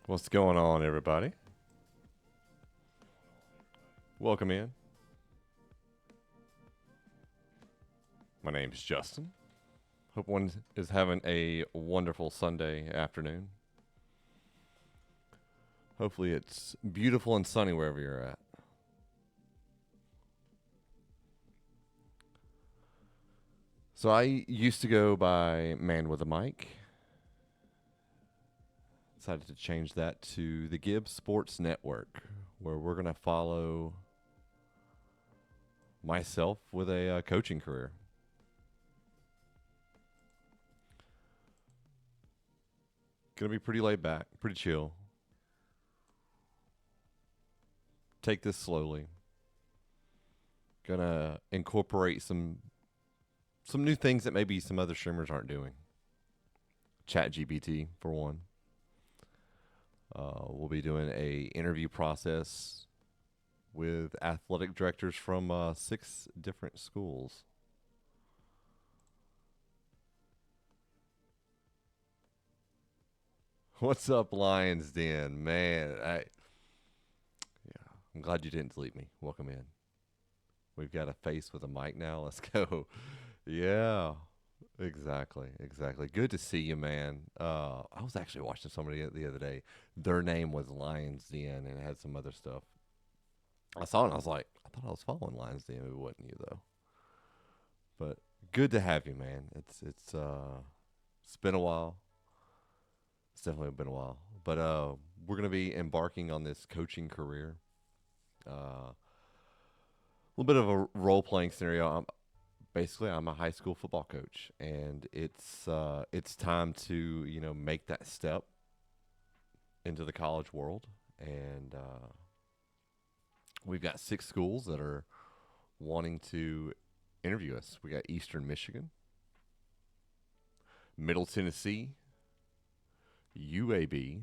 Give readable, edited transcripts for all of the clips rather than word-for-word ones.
What's going on, everybody? Welcome in. My name's Justin. Hope one is having a wonderful Sunday afternoon. Hopefully it's beautiful and sunny wherever you're at. So I used to go by Man with a Mic. Decided to change that to the Gibbs Sports Network, where we're going to follow myself with a coaching career. Going to be pretty laid back, pretty chill. Take this slowly. Going to incorporate some new things that maybe some other streamers aren't doing. Chat GPT, for one. We'll be doing a interview process with athletic directors from 6 different schools. What's up, Lions Den? Man, I'm glad you didn't delete me. Welcome in. We've got a face with a mic now. Let's go. Yeah, exactly. Good to see you, man. I was actually watching somebody the other day. Their name was Lions Den, and it had some other stuff. I saw it, and I was like, I thought I was following Lions Den. It wasn't you, though. But good to have you, man. It's been a while. It's definitely been a while. But we're going to be embarking on this coaching career. A little bit of a role-playing scenario. I'm a high school football coach, and it's time to make that step into the college world. And we've got 6 schools that are wanting to interview us. We got Eastern Michigan, Middle Tennessee, UAB,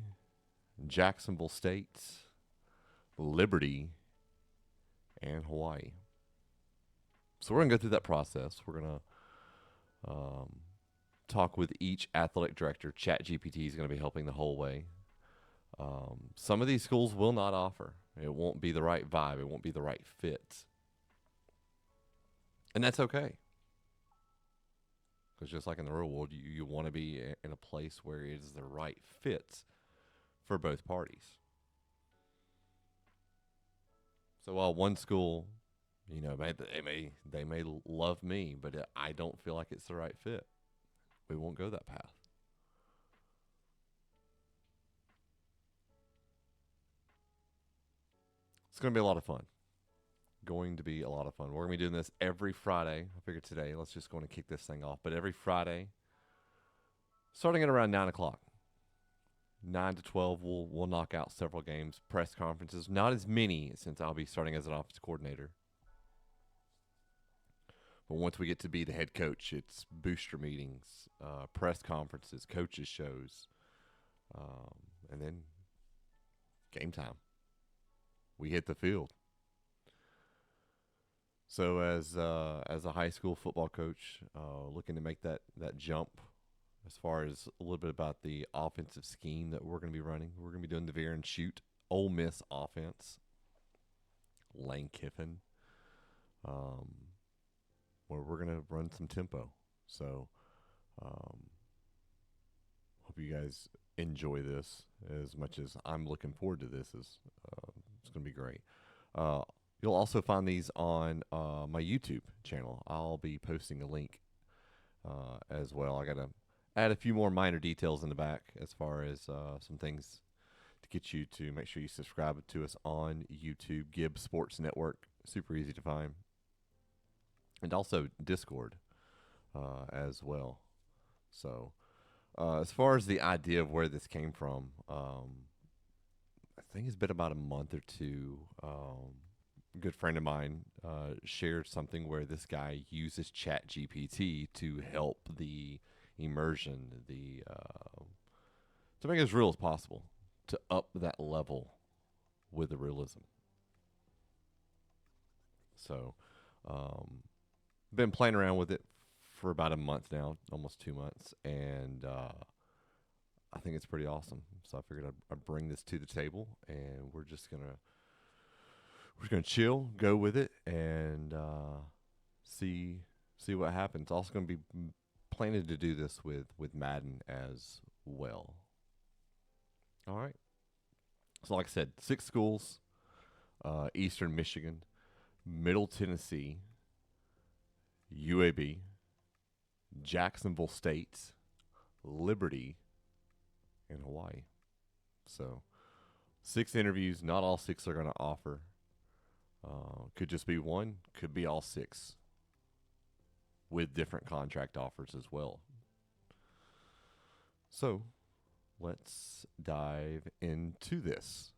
Jacksonville State, Liberty, and Hawaii. So we're going to go through that process. We're going to talk with each athletic director. ChatGPT is going to be helping the whole way. Some of these schools will not offer. It won't be the right vibe. It won't be the right fit. And that's okay. Because just like in the real world, you want to be in a place where it is the right fit for both parties. So while one school, they may love me, but I don't feel like it's the right fit, we won't go that path. It's going to be a lot of fun. We're going to be doing this every Friday. I figured today, let's just go and kick this thing off. But every Friday, starting at around 9 o'clock. 9 to 12, we'll knock out several games, press conferences. Not as many since I'll be starting as an offensive coordinator. But once we get to be the head coach, it's booster meetings, press conferences, coaches shows, and then game time. We hit the field. So as a high school football coach, looking to make that jump as far as a little bit about the offensive scheme that we're going to be running. We're going to be doing the veer and shoot Ole Miss offense. Lane Kiffin. Where we're going to run some tempo. So hope you guys enjoy this as much as I'm looking forward to this. It's going to be great. You'll also find these on my YouTube channel. I'll be posting a link as well. I got to add a few more minor details in the back as far as some things to get you to make sure you subscribe to us on YouTube, Gibbs Sports Network. Super easy to find. And also Discord as well. So as far as the idea of where this came from, I think it's been about a month or two. A good friend of mine shared something where this guy uses ChatGPT to help the immersion, to make it as real as possible, to up that level with the realism. So been playing around with it for about a month now, almost 2 months, and I think it's pretty awesome. So I figured I'd bring this to the table, and we're just gonna chill, go with it, and see what happens. Also, going to be planning to do this with Madden as well. All right. So, like I said, 6 schools: Eastern Michigan, Middle Tennessee, UAB, Jacksonville State, Liberty, and Hawaii. So 6 interviews. Not all 6 are going to offer. Could just be one. Could be all 6 with different contract offers as well. So let's dive into this.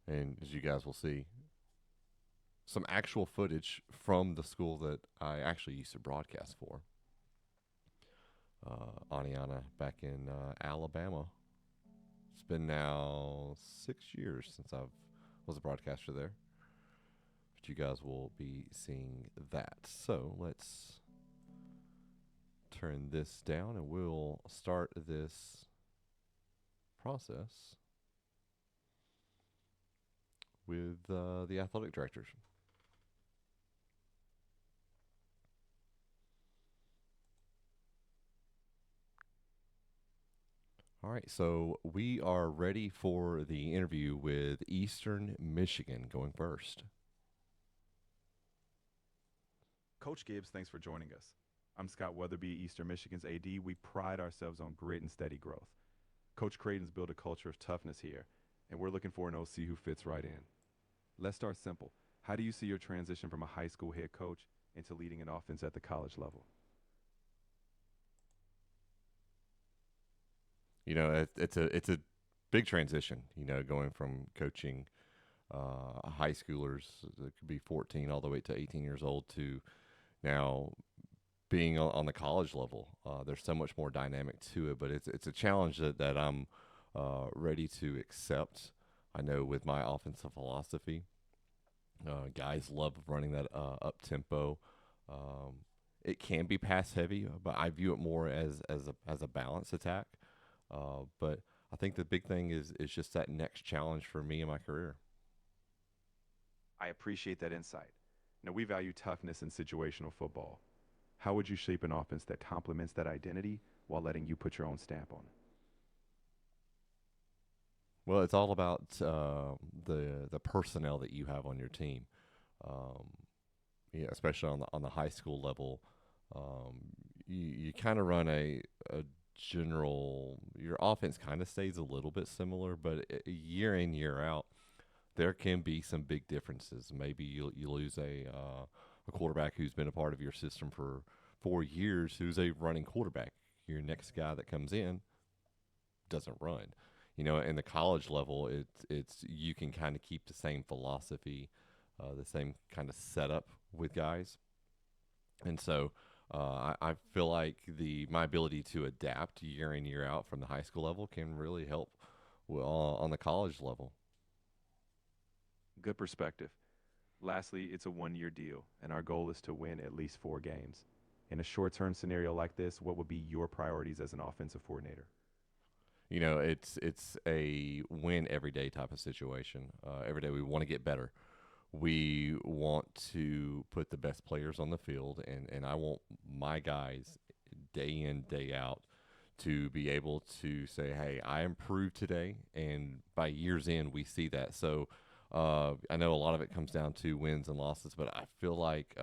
And as you guys will see, some actual footage from the school that I actually used to broadcast for. Aniana back in Alabama. It's been now 6 years since I was a broadcaster there. But you guys will be seeing that. So let's turn this down and we'll start this process with the athletic directors. All right, so we are ready for the interview with Eastern Michigan going first. Coach Gibbs, thanks for joining us. I'm Scott Weatherby, Eastern Michigan's AD. We pride ourselves on grit and steady growth. Coach Creighton's built a culture of toughness here, and we're looking for an OC who fits right in. Let's start simple. How do you see your transition from a high school head coach into leading an offense at the college level? You know, it's a big transition. You know, going from coaching high schoolers that could be 14 all the way to 18 years old to now being on the college level. There's so much more dynamic to it, but it's a challenge that I'm ready to accept. I know with my offensive philosophy, guys love running that up tempo. It can be pass heavy, but I view it more as a balance attack. But I think the big thing is just that next challenge for me in my career. I appreciate that insight. Now, we value toughness in situational football. How would you shape an offense that complements that identity while letting you put your own stamp on it? Well, it's all about the personnel that you have on your team. Um, yeah, especially on the high school level, you kind of run a general. Your offense kind of stays a little bit similar, but year in year out, there can be some big differences. Maybe you lose a quarterback who's been a part of your system for 4 years, who's a running quarterback. Your next guy that comes in doesn't run. You know, in the college level, it's you can kind of keep the same philosophy, the same kind of setup with guys, and so I feel like my ability to adapt year in year out from the high school level can really help on the college level. Good perspective. Lastly, it's a 1-year deal, and our goal is to win at least 4 games. In a short-term scenario like this, what would be your priorities as an offensive coordinator? You know, it's a win every day type of situation. Every day we want to get better. We want to put the best players on the field, and I want my guys day in, day out to be able to say, hey, I improved today, and by year's end, we see that. So I know a lot of it comes down to wins and losses, but I feel like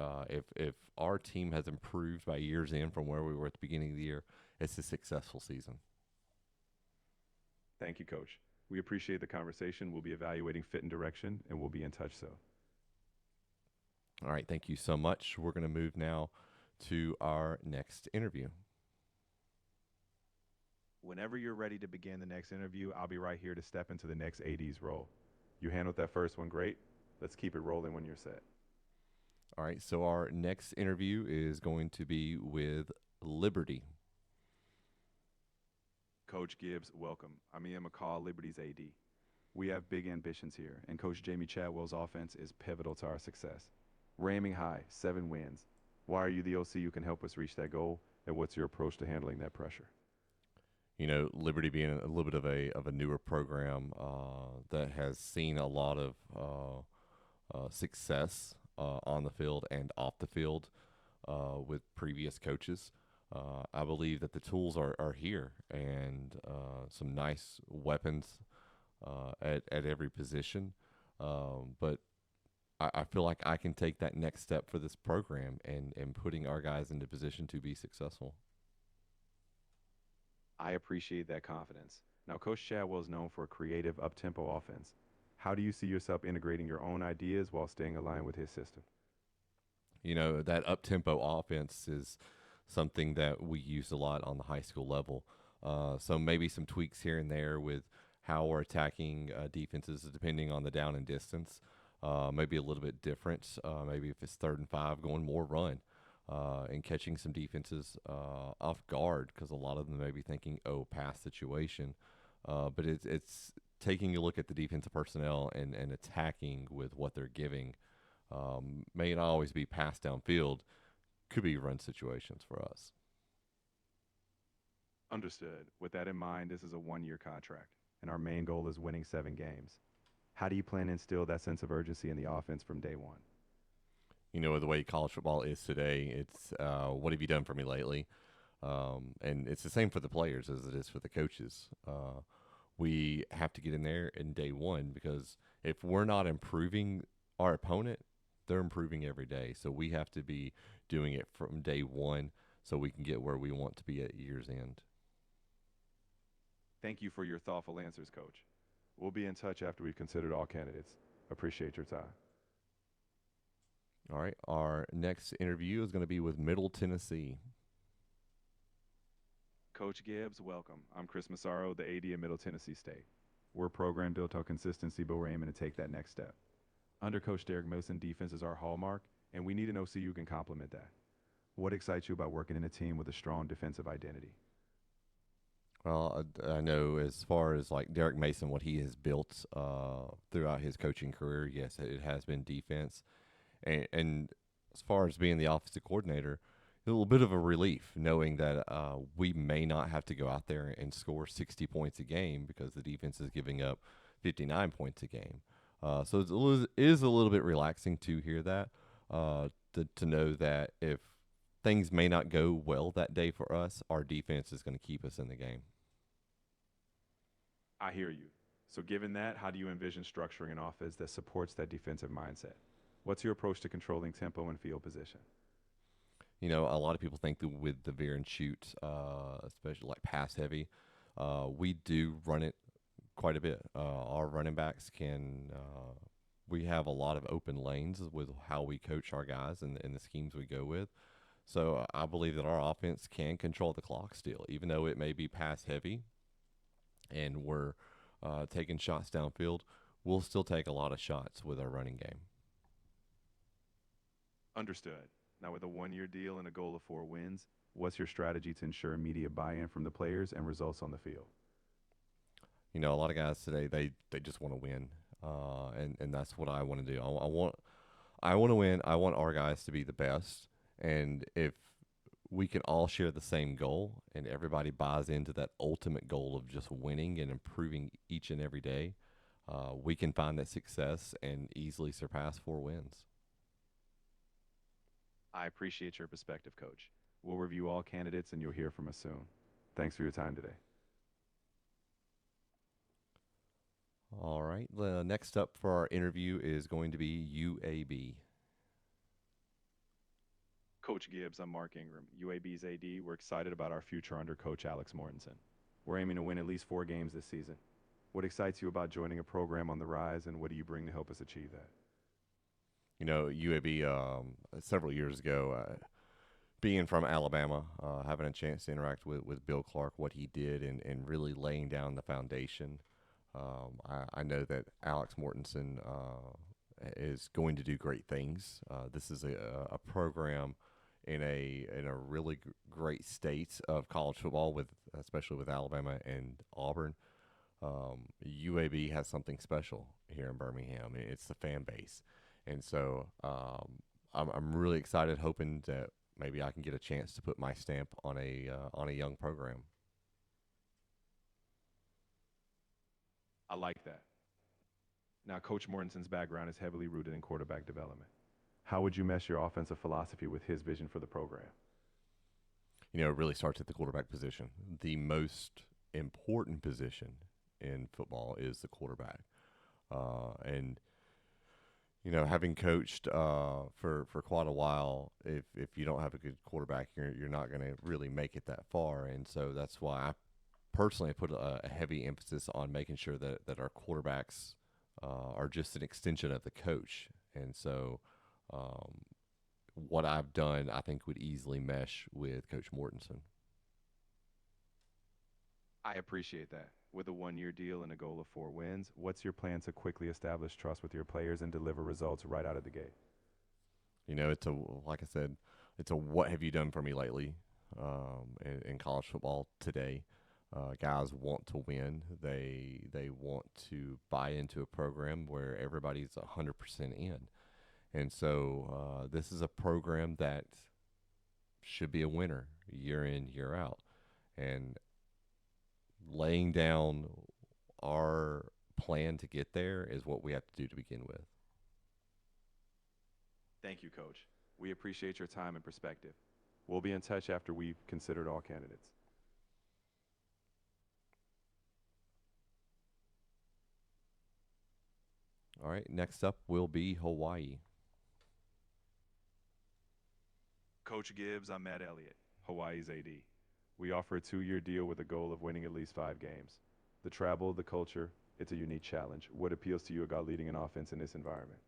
if our team has improved by year's end from where we were at the beginning of the year, it's a successful season. Thank you, Coach. We appreciate the conversation. We'll be evaluating fit and direction, and we'll be in touch soon. All right, thank you so much. We're going to move now to our next interview. Whenever you're ready to begin the next interview, I'll be right here to step into the next AD's role. You handled that first one great. Let's keep it rolling when you're set. All right, so our next interview is going to be with Liberty. Coach Gibbs, welcome. I'm Ian McCall, Liberty's AD. We have big ambitions here, and Coach Jamie Chadwell's offense is pivotal to our success. We're aiming high, 7 wins. Why are you the OC who can help us reach that goal? And what's your approach to handling that pressure? Liberty being a little bit of a newer program that has seen a lot of success on the field and off the field with previous coaches. I believe that the tools are here and some nice weapons at every position. But I feel like I can take that next step for this program and putting our guys into position to be successful. I appreciate that confidence. Now, Coach Chadwell is known for a creative, up-tempo offense. How do you see yourself integrating your own ideas while staying aligned with his system? That up tempo offense is something that we use a lot on the high school level. So maybe some tweaks here and there with how we're attacking defenses depending on the down and distance. Maybe a little bit different. Maybe if it's 3rd and 5, going more run and catching some defenses off guard because a lot of them may be thinking, oh, pass situation. But it's taking a look at the defensive personnel and attacking with what they're giving. May not always be passed downfield, could be run situations for us. Understood. With that in mind, this is a 1 year contract, and our main goal is winning 7 games. How do you plan to instill that sense of urgency in the offense from day one? The way college football is today, it's what have you done for me lately? And it's the same for the players as it is for the coaches. We have to get in there in day one because if we're not improving our opponent, they're improving every day. So we have to be doing it from day one so we can get where we want to be at year's end. Thank you for your thoughtful answers, Coach. We'll be in touch after we've considered all candidates. Appreciate your time. All right. Our next interview is going to be with Middle Tennessee. Coach Gibbs, welcome. I'm Chris Massaro, the AD of Middle Tennessee State. We're a program built on consistency, but we're aiming to take that next step. Under Coach Derek Milson, defense is our hallmark, and we need an OC who can complement that. What excites you about working in a team with a strong defensive identity? Well, I know as far as like Derek Mason, what he has built throughout his coaching career, yes, it has been defense. And as far as being the offensive coordinator, a little bit of a relief knowing that we may not have to go out there and score 60 points a game because the defense is giving up 59 points a game. So it is a little bit relaxing to hear that, to know that if things may not go well that day for us, our defense is going to keep us in the game. I hear you. So given that, how do you envision structuring an offense that supports that defensive mindset? What's your approach to controlling tempo and field position? A lot of people think that with the veer and shoot, especially like pass heavy, we do run it quite a bit. Our running backs we have a lot of open lanes with how we coach our guys and the schemes we go with. So I believe that our offense can control the clock still, even though it may be pass heavy and we're taking shots downfield. We'll still take a lot of shots with our running game. Understood. Now, with a 1 year deal and a goal of 4 wins, what's your strategy to ensure immediate buy in from the players and results on the field? A lot of guys today, they just want to win. And that's what I want to do. I want to win. I want our guys to be the best. And if we can all share the same goal and everybody buys into that ultimate goal of just winning and improving each and every day, we can find that success and easily surpass 4 wins. I appreciate your perspective, Coach. We'll review all candidates and you'll hear from us soon. Thanks for your time today. All right. The next up for our interview is going to be UAB. Coach Gibbs, I'm Mark Ingram, UAB's AD. We're excited about our future under Coach Alex Mortensen. We're aiming to win at least 4 games this season. What excites you about joining a program on the rise, and what do you bring to help us achieve that? UAB, several years ago, being from Alabama, having a chance to interact with Bill Clark, what he did, and really laying down the foundation. I know that Alex Mortensen is going to do great things. This is a program in a really great state of college football, especially with Alabama and Auburn. UAB has something special here in Birmingham. It's the fan base. And so I'm really excited, hoping that maybe I can get a chance to put my stamp on a young program. I like that. Now, Coach Mortensen's background is heavily rooted in quarterback development. How would you mesh your offensive philosophy with his vision for the program? You know, it really starts at the quarterback position. The most important position in football is the quarterback. And you know, having coached for quite a while, if you don't have a good quarterback, you're not going to really make it that far. And so that's why I personally put a heavy emphasis on making sure that our quarterbacks are just an extension of the coach. And so um, what I've done, I think, would easily mesh with Coach Mortensen. I appreciate that. With a 1 year deal and a goal of 4 wins, what's your plan to quickly establish trust with your players and deliver results right out of the gate? You know, it's a like I said, it's a what have you done for me lately in college football today. Guys want to win. They want to buy into a program where everybody's 100% in, and so this is a program that should be a winner year in year out, and laying down our plan to get there is what we have to do to begin with. Thank you, Coach. We appreciate your time and perspective. We'll be in touch after we've considered all candidates. All right, next up will be Hawaii. Coach Gibbs, I'm Matt Elliott, Hawaii's AD. We offer a 2 year deal with a goal of winning at least 5 games. The travel, the culture, it's a unique challenge. What appeals to you about leading an offense in this environment?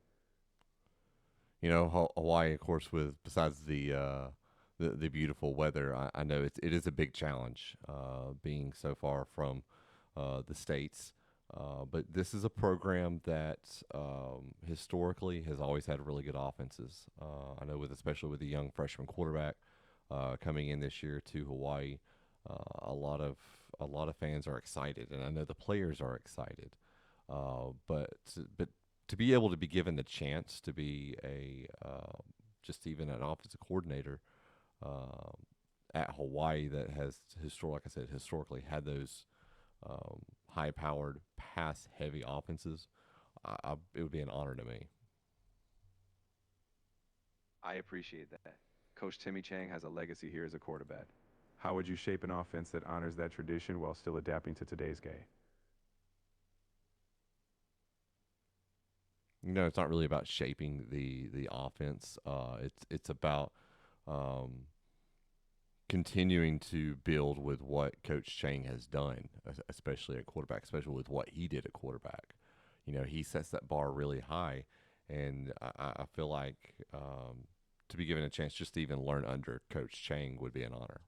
You know, Hawaii, of course, with besides the beautiful weather, I know it is a big challenge being so far from the states. But this is a program that historically has always had really good offenses. I know, with especially with the young freshman quarterback coming in this year to Hawaii, a lot of fans are excited, and I know the players are excited. But to be able to be given the chance to be a just even an offensive coordinator at Hawaii that has like I said, historically had those high-powered, pass-heavy offenses, it would be an honor to me. I appreciate that. Coach Timmy Chang has a legacy here as a quarterback. How would you shape an offense that honors that tradition while still adapting to today's game? You know, it's not really about shaping the offense. It's about um, continuing to build with what Coach Chang has done, especially at quarterback, especially with what he did at quarterback. You know, he sets that bar really high, and I feel like to be given a chance just to even learn under Coach Chang would be an honor.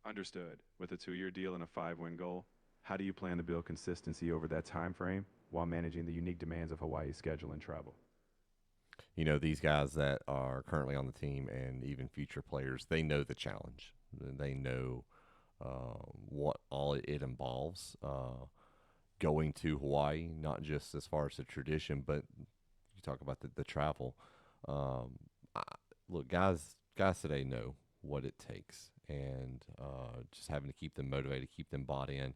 Understood. With a 2 year deal and a 5 win goal, how do you plan to build consistency over that time frame while managing the unique demands of Hawaii's schedule and travel? You know, these guys that are currently on the team and even future players, they know the challenge. They know what all it involves going to Hawaii, not just as far as the tradition, but you talk about the travel. Um, I, look, guys today know what it takes, and just having to keep them motivated, keep them bought in,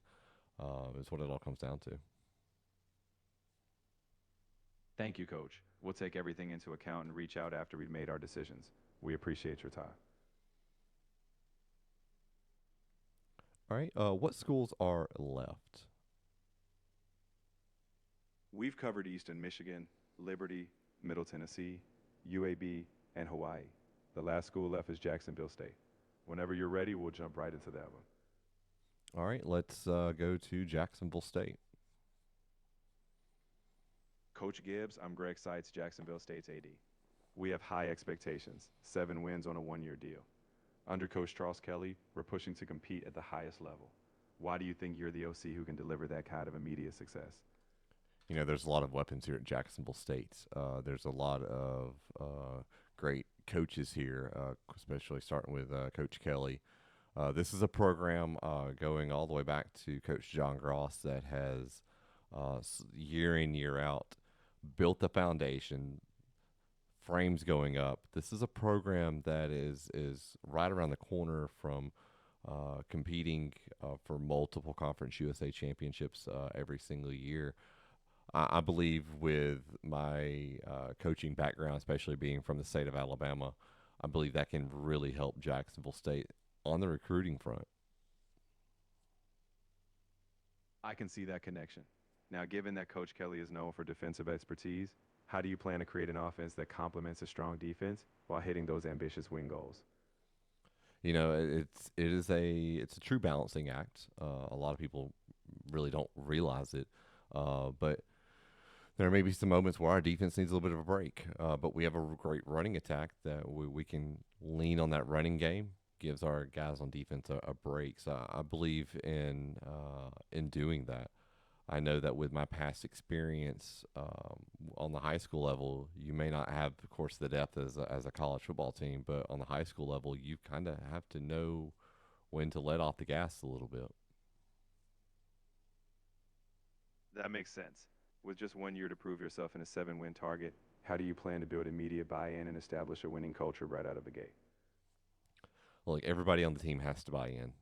is what it all comes down to. Thank you, Coach. We'll take everything into account and reach out after we've made our decisions. We appreciate your time. All right, what schools are left? We've covered Eastern Michigan, Liberty, Middle Tennessee, UAB, and Hawaii. The last school left is Jacksonville State. Whenever you're ready, we'll jump right into that one. All right, let's go to Jacksonville State. Coach Gibbs, I'm Greg Seitz, Jacksonville State's AD. We have high expectations, 7 wins on a 1 year deal. Under Coach Charles Kelly, we're pushing to compete at the highest level. Why do you think you're the OC who can deliver that kind of immediate success? You know, there's a lot of weapons here at Jacksonville State. There's a lot of great coaches here, especially starting with Coach Kelly. This is a program going all the way back to Coach John Gross that has year in, year out built the foundation frames going up. This is a program that is right around the corner from competing for multiple Conference USA championships every single year. I believe with my coaching background, especially being from the state of Alabama, I believe that can really help Jacksonville State on the recruiting front. I can see that connection. Now, given that Coach Kelly is known for defensive expertise, how do you plan to create an offense that complements a strong defense while hitting those ambitious win goals? You know, it's a true balancing act. A lot of people really don't realize it, but there may be some moments where our defense needs a little bit of a break. But we have a great running attack that we can lean on that running game. Gives our guys on defense a break. So I believe in doing that. I know that with my past experience on the high school level, you may not have, of course, the depth as a college football team, but on the high school level, you kind of have to know when to let off the gas a little bit. That makes sense. With just 1 year to prove yourself in a 7-win target, how do you plan to build immediate buy-in and establish a winning culture right out of the gate? Well, like everybody on the team has to buy in.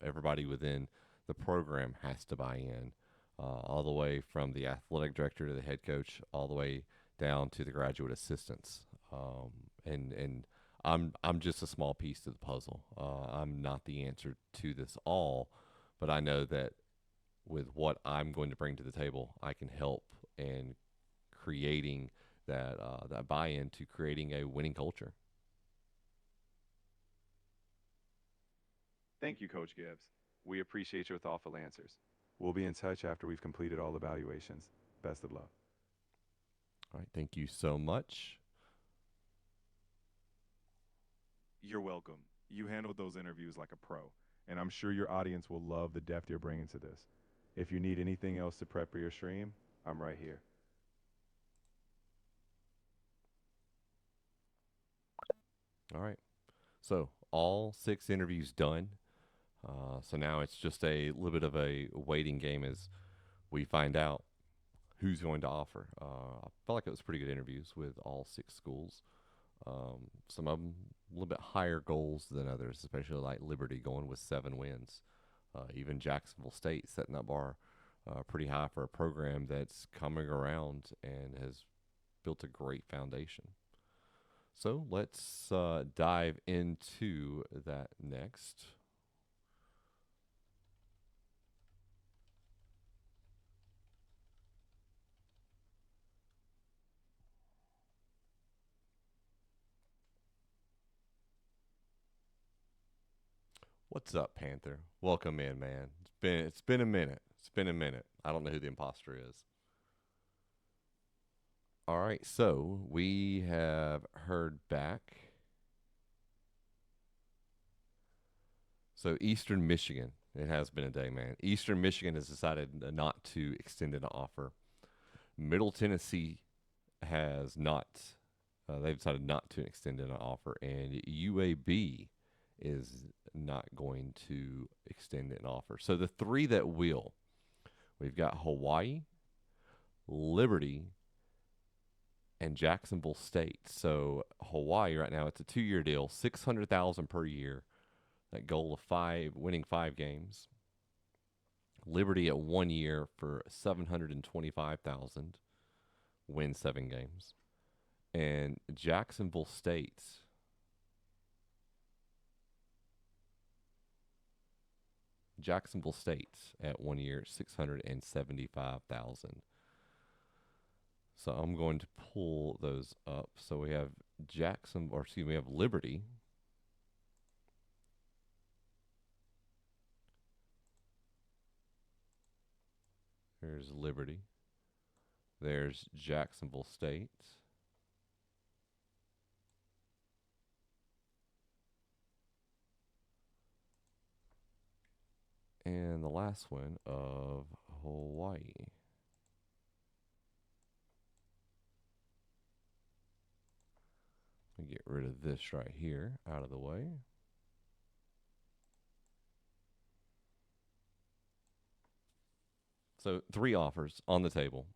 Everybody within the program has to buy in, all the way from the athletic director to the head coach, all the way down to the graduate assistants. And I'm just a small piece to the puzzle. I'm not the answer to this all, but I know that with what I'm going to bring to the table, I can help in creating that buy-in to creating a winning culture. Thank you, Coach Gibbs. We appreciate your thoughtful answers. We'll be in touch after we've completed all evaluations. Best of luck. All right, thank you so much. You're welcome. You handled those interviews like a pro, and I'm sure your audience will love the depth you're bringing to this. If you need anything else to prep for your stream, I'm right here. All right, so all 6 interviews done. So now it's just a little bit of a waiting game as we find out who's going to offer. I felt like it was pretty good interviews with all 6 schools. Some of them a little bit higher goals than others, especially like Liberty going with 7 wins. Even Jacksonville State setting that bar pretty high for a program that's coming around and has built a great foundation. So let's dive into that next. What's up, Panther? Welcome in, man. It's been a minute. It's been a minute. I don't know who the imposter is. All right, so we have heard back. So Eastern Michigan, it has been a day, man. Eastern Michigan has decided not to extend an offer. Middle Tennessee has not. They've decided not to extend an offer, and UAB is not going to extend an offer. So the 3 that will, we've got Hawaii, Liberty, and Jacksonville State. So Hawaii right now, it's a 2-year deal, $600,000 per year. That goal of winning 5 games. Liberty at 1 year for $725,000, win 7 games, and Jacksonville State. Jacksonville State at 1 year, $675,000. So I'm going to pull those up. So we have we have Liberty. There's Liberty. There's Jacksonville State. And the last one of Hawaii. Let me get rid of this right here out of the way. So 3 offers on the table.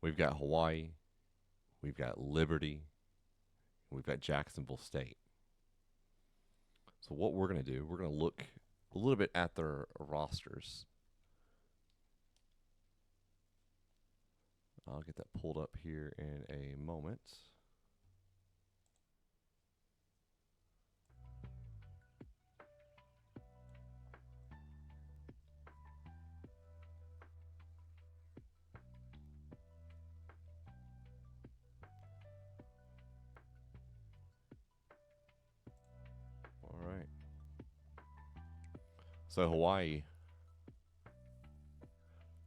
We've got Hawaii, we've got Liberty, and we've got Jacksonville State. So what we're going to do, we're going to look a little bit at their rosters. I'll get that pulled up here in a moment. All right. So Hawaii,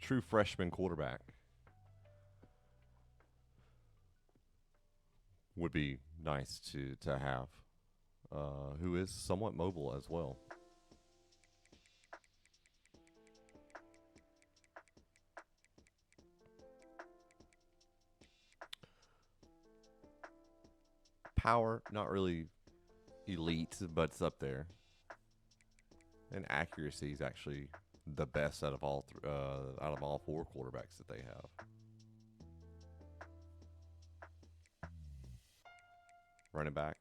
true freshman quarterback. Would be nice to have, who is somewhat mobile as well. Power, not really elite, but it's up there. And accuracy is actually the best out of all four quarterbacks that they have. Running back,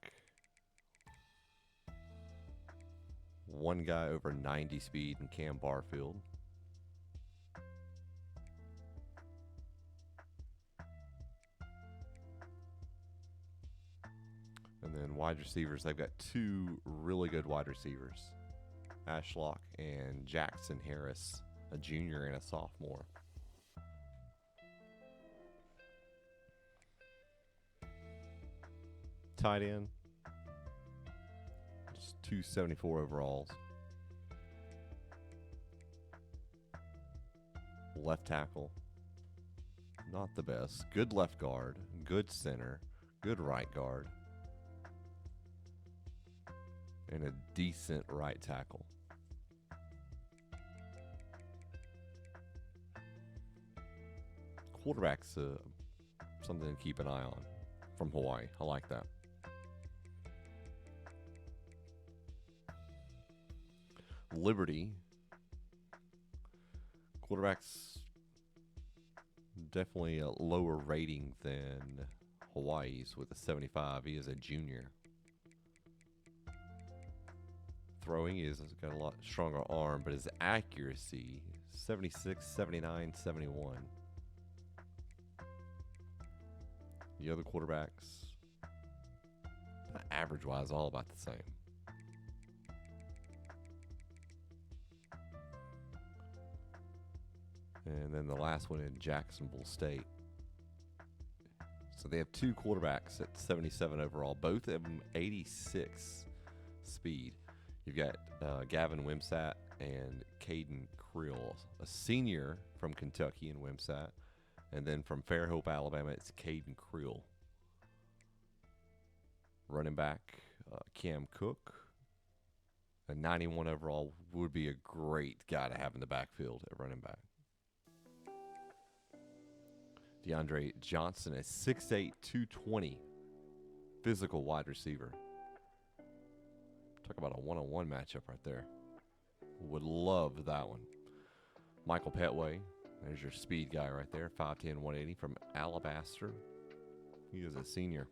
one guy over 90 speed in Cam Barfield. And then wide receivers, they've got two really good wide receivers, Ashlock and Jackson Harris, a junior and a sophomore. Tight end, just 274 overalls. Left tackle, not the best. Good left guard, good center, good right guard, and a decent right tackle. Quarterback's something to keep an eye on from Hawaii. I like that. Liberty, quarterback's definitely a lower rating than Hawaii's with a 75. He is a junior. Throwing is got a lot stronger arm, but his accuracy 76, 79, 71. The other quarterbacks, average wise, all about the same. And then the last one in Jacksonville State. So they have two quarterbacks at 77 overall, both of them 86 speed. You've got Gavin Wimsatt and Caden Creel, a senior from Kentucky in Wimsatt. And then from Fairhope, Alabama, it's Caden Creel. Running back, Cam Cook. A 91 overall would be a great guy to have in the backfield at running back. DeAndre Johnson, a 6'8", 220 physical wide receiver. Talk about a one-on-one matchup right there. Would love that one. Michael Petway, there's your speed guy right there, 5'10", 180 from Alabaster. He is a senior.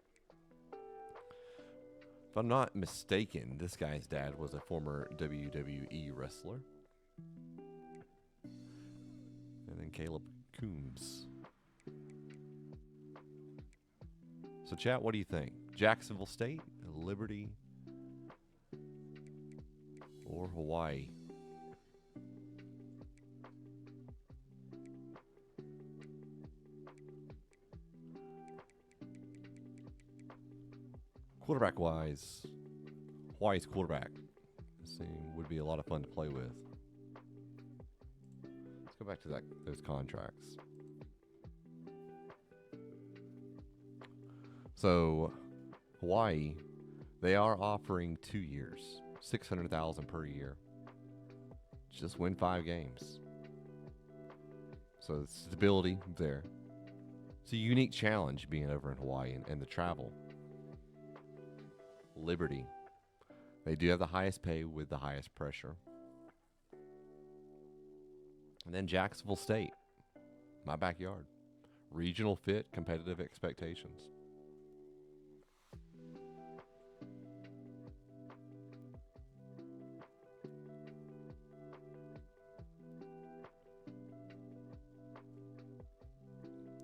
If I'm not mistaken, this guy's dad was a former WWE wrestler. And then Caleb Coombs. So, chat, what do you think? Jacksonville State, Liberty, or Hawaii? Quarterback-wise, Hawaii's quarterback would be a lot of fun to play with. Let's go back to those contracts. So, Hawaii, they are offering 2 years, $600,000 per year. Just win 5 games. So, stability there. It's a unique challenge being over in Hawaii and the travel. Liberty, they do have the highest pay with the highest pressure. And then Jacksonville State, my backyard. Regional fit, competitive expectations.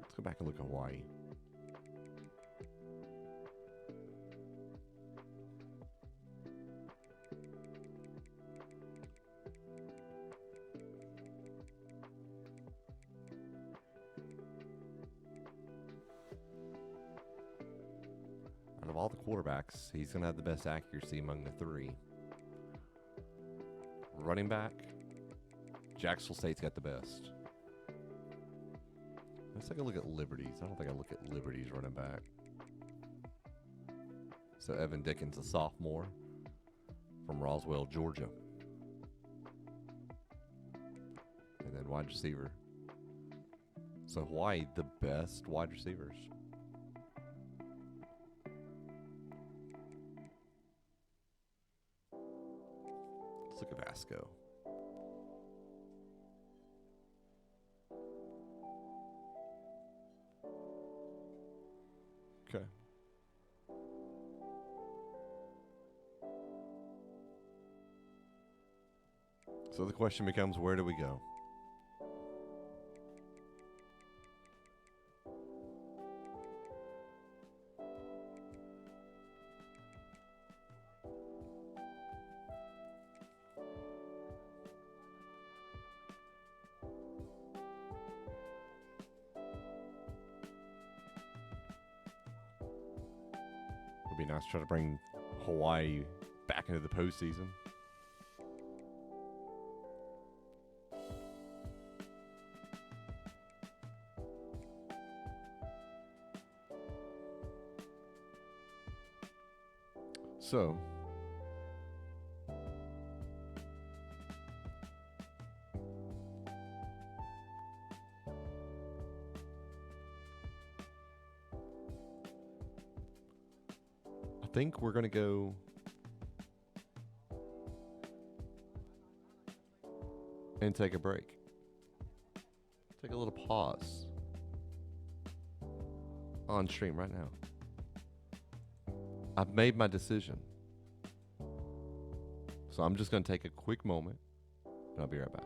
Let's go back and look at Hawaii. Out of all the quarterbacks, he's going to have the best accuracy among the three. Running back, Jacksonville State's got the best. Let's take a look at Liberty's. I don't think I look at Liberty's running back. So Evan Dickens, a sophomore from Roswell, Georgia. And then wide receiver. So Hawaii, the best wide receivers. Let's look at Vasco. Okay. So the question becomes, where do we go? It would be nice to try to bring Hawaii back into the postseason. So, I think we're going to go and take a break. Take a little pause on stream right now. I've made my decision. So I'm just going to take a quick moment, and I'll be right back.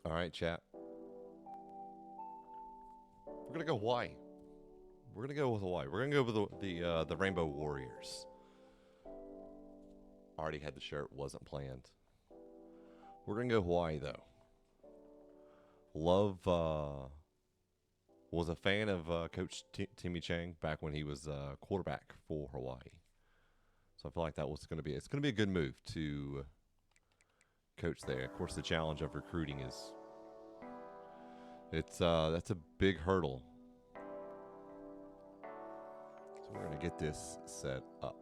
All right, chat. We're going to go Hawaii. We're going to go with Hawaii. We're going to go with the Rainbow Warriors. Already had the shirt, wasn't planned. We're going to go Hawaii, though. Love, was a fan of Coach Timmy Chang back when he was quarterback for Hawaii. So I feel like that was going to be, it's going to be a good move to coach there. Of course, the challenge of recruiting is, that's a big hurdle. So we're going to get this set up.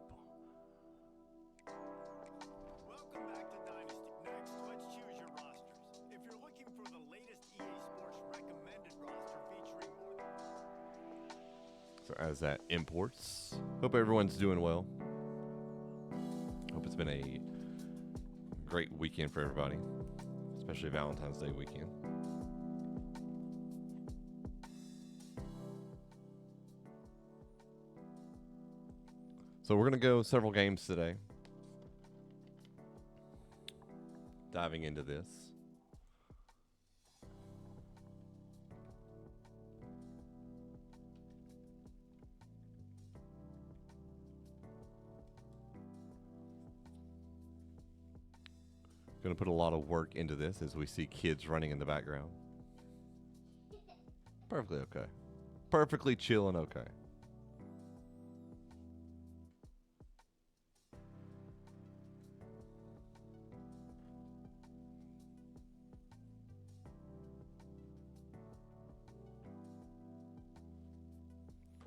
Welcome back to Dynasty. Next, let's choose your rosters. If you're looking for the latest EA Sports recommended roster featuring more than... So as that imports, hope everyone's doing well. Hope it's been a great weekend for everybody, especially Valentine's Day weekend. So we're going to go several games today. Diving into this. Going to put a lot of work into this as we see kids running in the background. Perfectly okay. Perfectly chill and okay.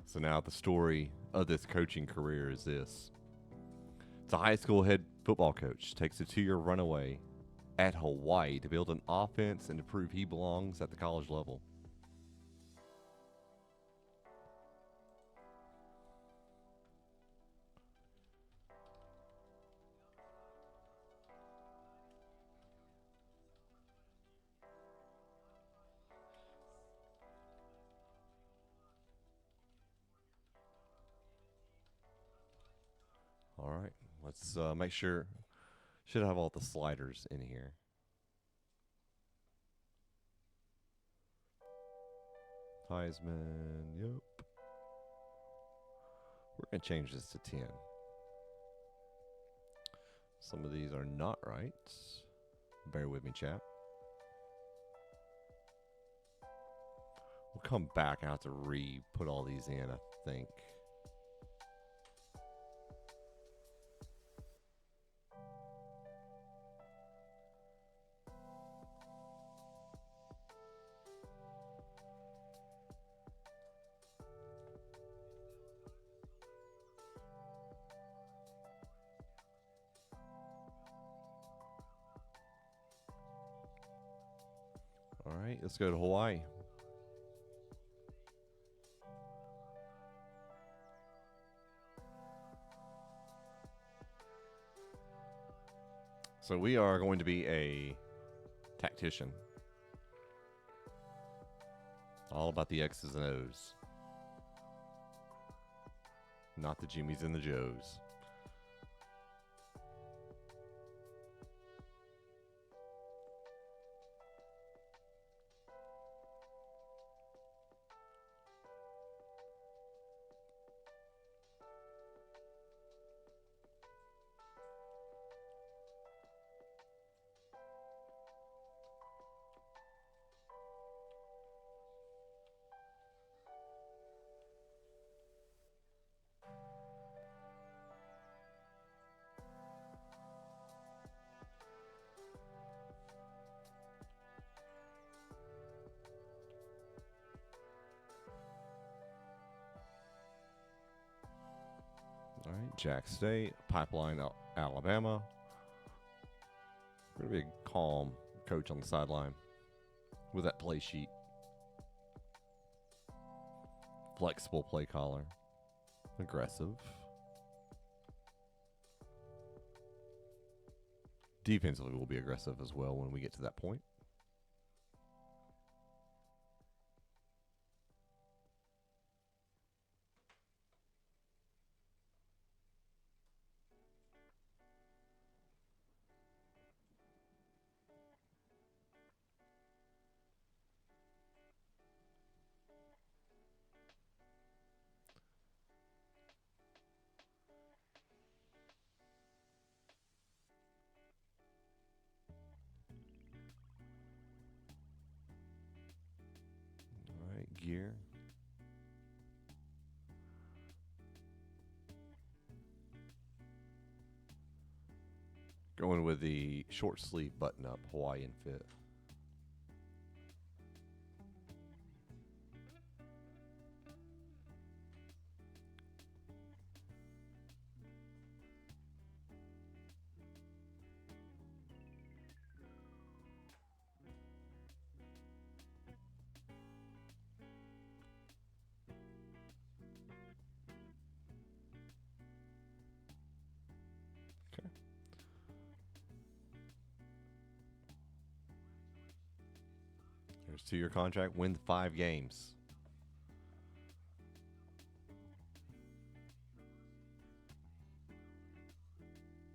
So now the story of this coaching career is this. It's a high school head football coach takes a 2-year runaway at Hawaii to build an offense and to prove he belongs at the college level. All right, let's make sure. Should have all the sliders in here. Heisman, yep. We're going to change this to 10. Some of these are not right. Bear with me, chat. We'll come back. I have to re-put all these in, I think. All right, let's go to Hawaii. So we are going to be a tactician. All about the X's and O's. Not the Jimmies and the Joes. All right, Jack State, Pipeline, Alabama. Going to be a calm coach on the sideline with that play sheet. Flexible play caller. Aggressive. Defensively, we'll be aggressive as well when we get to that point. All right, gear. Going with the short sleeve button up Hawaiian fit. Okay. There's 2-year contract, win 5 games.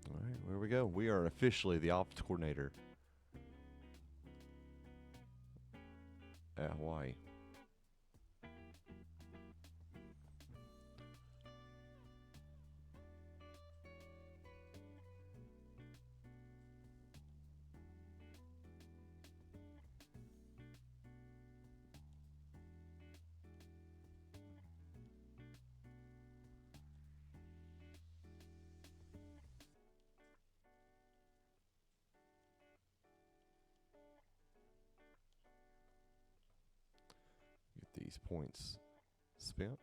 All right, where we go. We are officially the offense coordinator at Hawaii. these points spent.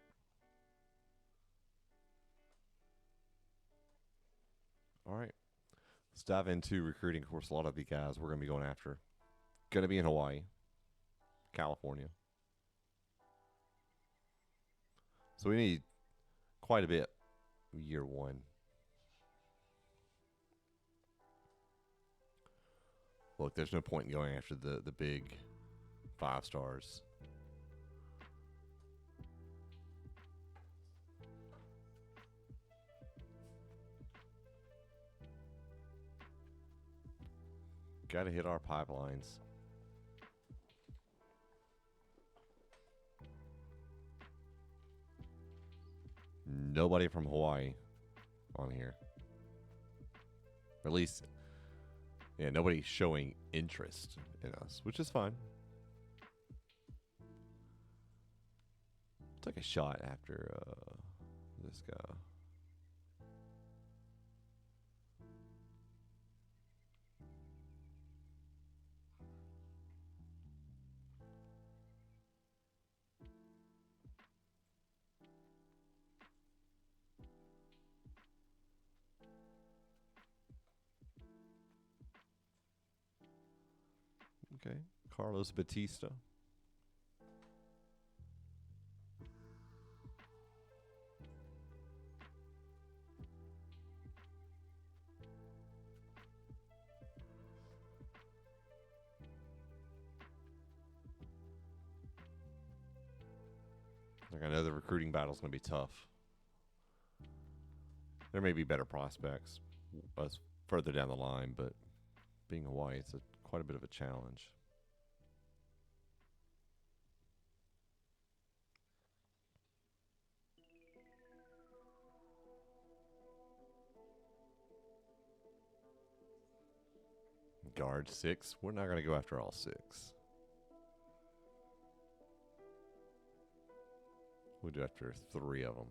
All right. Let's dive into recruiting. Of course, a lot of the guys we're going to be going after going to be in Hawaii, California. So we need quite a bit year one. Look, there's no point in going after the big 5 stars. Got to hit our pipelines. Nobody from Hawaii on here. Or at least, yeah, nobody showing interest in us, which is fine. Take a shot after this guy. Okay, Carlos Batista. Like, I know the recruiting battle is going to be tough. There may be better prospects further down the line, but being Hawaii, it's quite a bit of a challenge. Guard 6. We're not going to go after all 6. We'll do after 3 of them.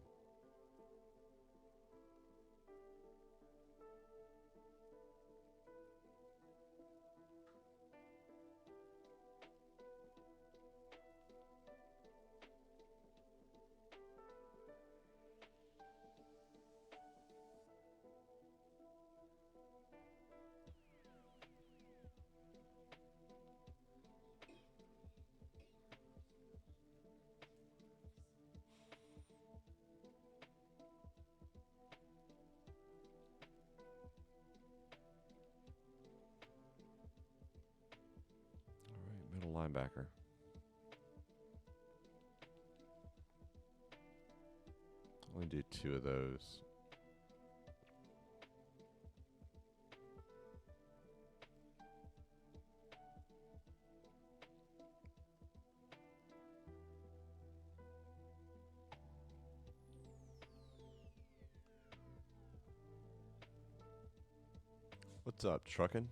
Middle linebacker. Only do 2 of those. What's up, truckin'?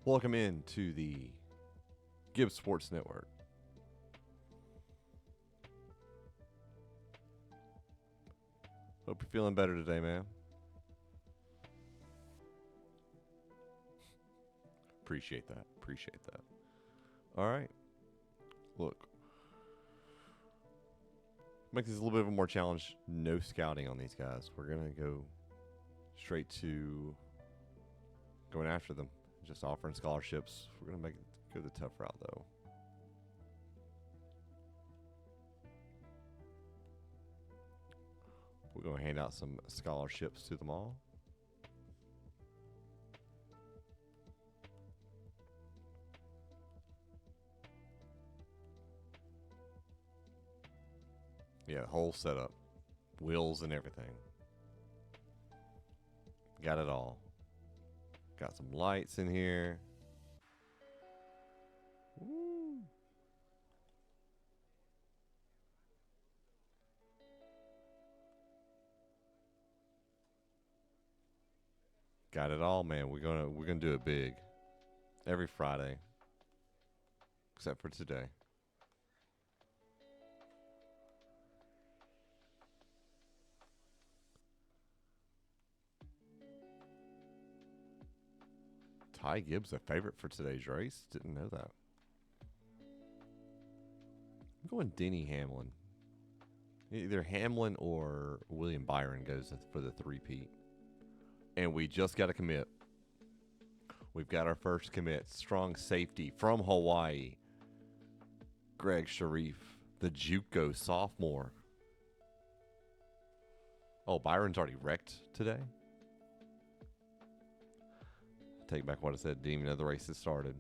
Welcome in to the Gibbs Sports Network. Hope you're feeling better today, man. Appreciate that. Appreciate that. All right. Look. Make this a little bit of a more challenge. No scouting on these guys. We're going to go straight to going after them. Just offering scholarships. We're going to go the tough route, though. We're going to hand out some scholarships to them all. Yeah, whole setup. Wheels and everything. Got it all. Got some lights in here. Woo. Got it all, man. We're gonna do it big. Every Friday. Except for today. Ty Gibbs a favorite for today's race. Didn't know that. I'm going Denny Hamlin. Either Hamlin or William Byron goes for the three-peat. And we just got a commit. We've got our first commit. Strong safety from Hawaii. Greg Sharif, the JUCO sophomore. Oh, Byron's already wrecked today? Take back what I said. Didn't even know the race had started.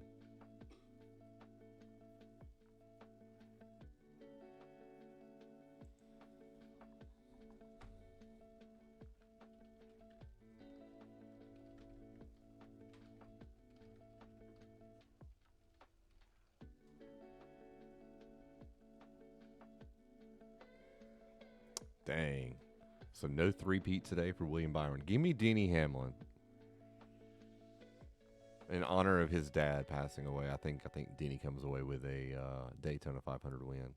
Dang. So no three-peat today for William Byron. Give me Denny Hamlin. In honor of his dad passing away, I think Denny comes away with a Daytona 500 win.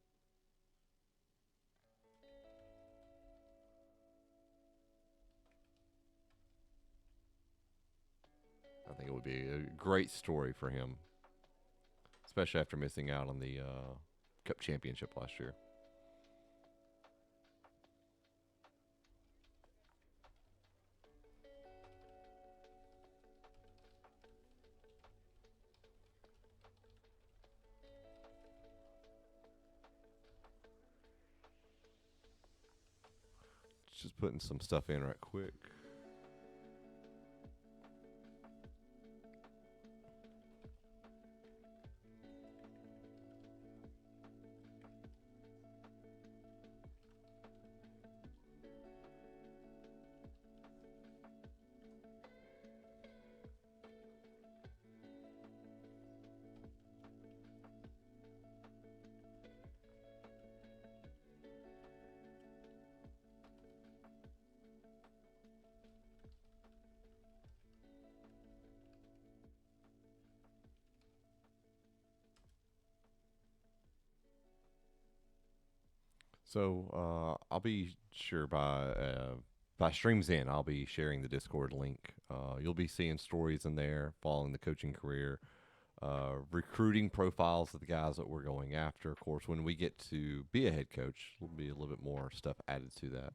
I think it would be a great story for him, especially after missing out on the Cup Championship last year. Just putting some stuff in right quick. So I'll be sure by Streams In, I'll be sharing the Discord link. You'll be seeing stories in there, following the coaching career, recruiting profiles of the guys that we're going after. Of course, when we get to be a head coach, there'll be a little bit more stuff added to that.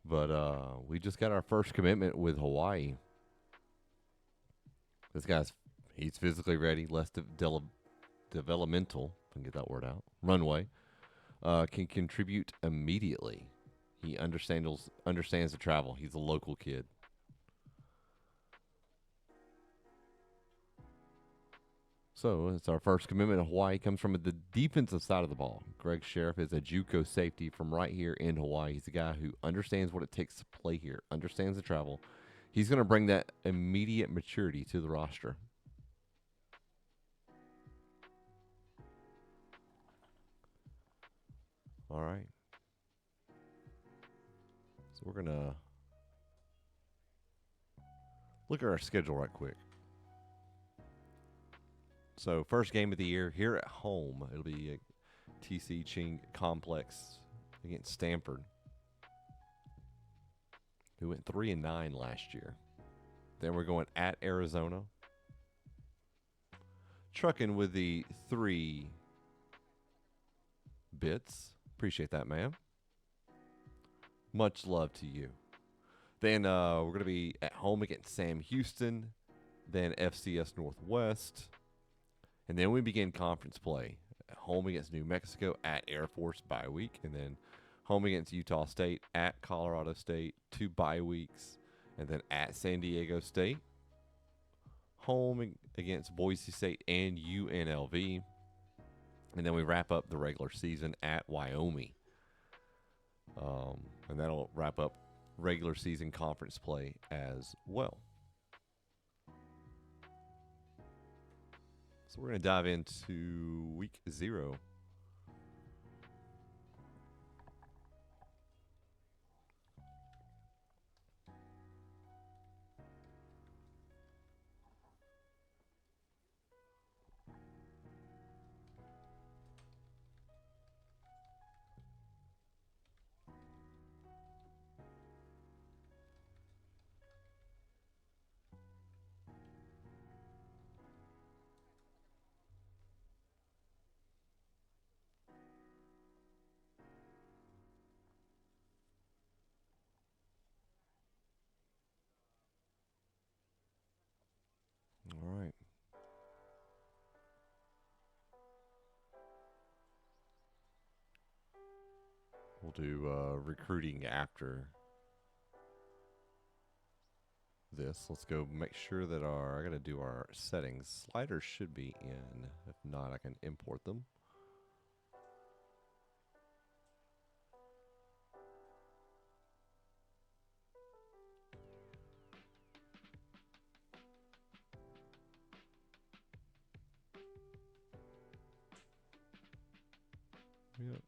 But we just got our first commitment with Hawaii. This he's physically ready, less developmental, if I can get that word out, runway. Can contribute immediately. He understands the travel. He's a local kid. So it's our first commitment to Hawaii. Comes from the defensive side of the ball. Greg Sheriff is a JUCO safety from right here in Hawaii. He's a guy who understands what it takes to play here, understands the travel. He's going to bring that immediate maturity to the roster. All right. So we're going to look at our schedule right quick. So first game of the year here at home. It'll be a TC Ching Complex against Stanford, who went 3-9 last year. Then we're going at Arizona. Trucking with the 3 bits. Appreciate that, man. Much love to you. Then we're going to be at home against Sam Houston, then FCS Northwest, and then we begin conference play. At home against New Mexico, at Air Force bye week, and then home against Utah State, at Colorado State, 2 bye weeks, and then at San Diego State, home against Boise State and UNLV. And then we wrap up the regular season at Wyoming. And that'll wrap up regular season conference play as well. So we're going to dive into week 0. We'll do recruiting after this. Let's go make sure that I got to do our settings. Sliders should be in. If not, I can import them. Yep.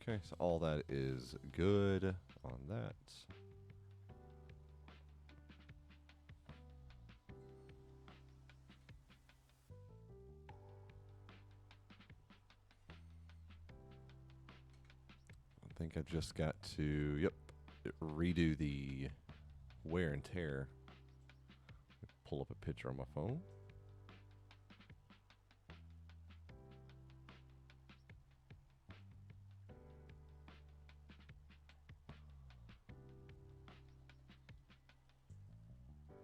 Okay, so all that is good on that. I think I just got to, redo the wear and tear. Pull up a picture on my phone.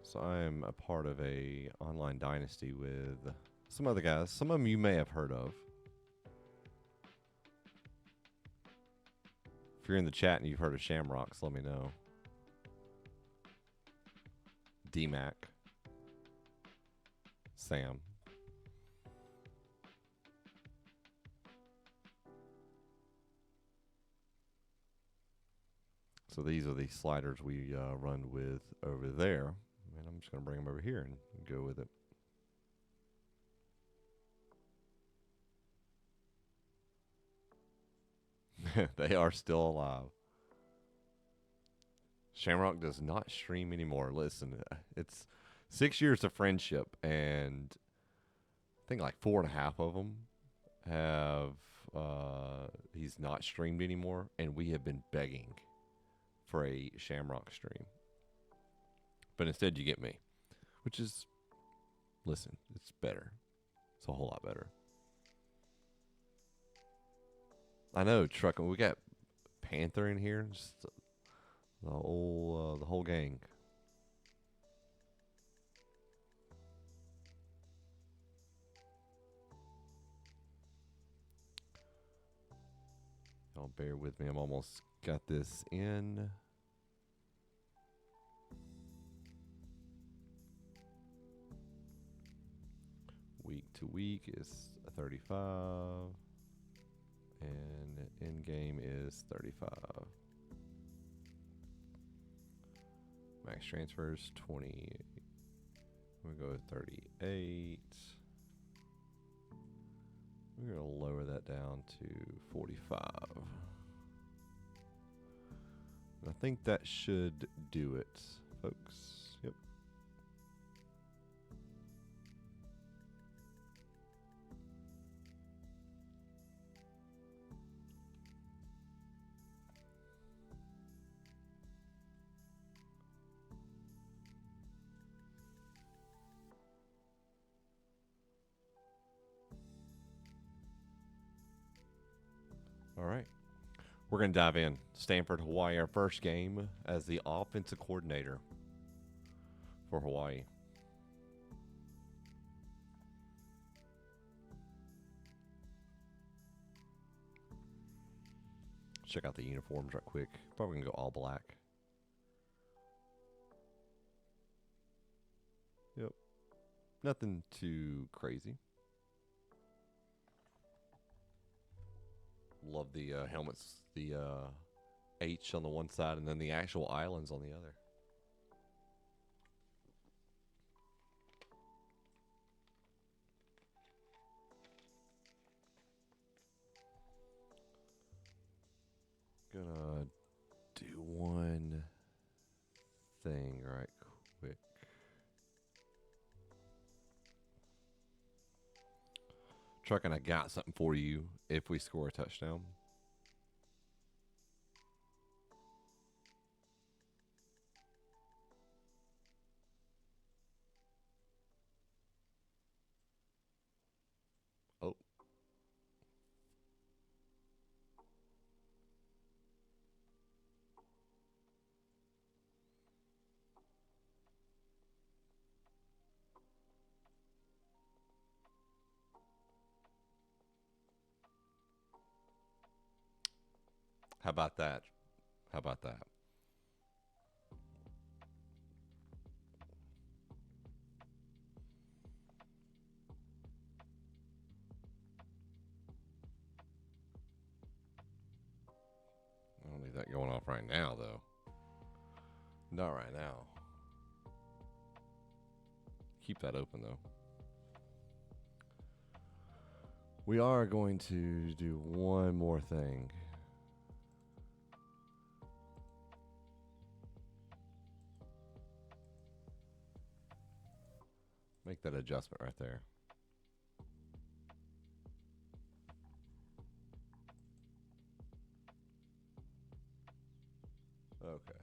So I am a part of a online dynasty with some other guys. Some of them you may have heard of. If you're in the chat and you've heard of Shamrocks, let me know. D-Mac. Sam. So these are the sliders we run with over there. And I'm just going to bring them over here and go with it. They are still alive. Shamrock does not stream anymore. Listen, it's 6 years of friendship, and I think like 4.5 of them have he's not streamed anymore, and we have been begging for a Shamrock stream. But instead you get me, which is, listen, it's better. It's a whole lot better. I know, truck. We got Panther in here, just the whole gang. Y'all bear with me. I'm almost got this in. Week to week is 35. And in game is 35. Max transfers 20. We'll go with 38. We're going to lower that down to 45. I think that should do it, folks. Yep. All right. We're going to dive in. Stanford, Hawaii, our first game as the offensive coordinator for Hawaii. Check out the uniforms right quick. Probably going to go all black. Yep. Nothing too crazy. Love the helmets, the H on the one side and then the actual islands on the other. Gonna do one thing right quick. Truck, and I got something for you if we score a touchdown. Oh. How about that? How about that? I don't need that going off right now, though. Not right now. Keep that open, though. We are going to do one more thing. Make that adjustment right there. Okay.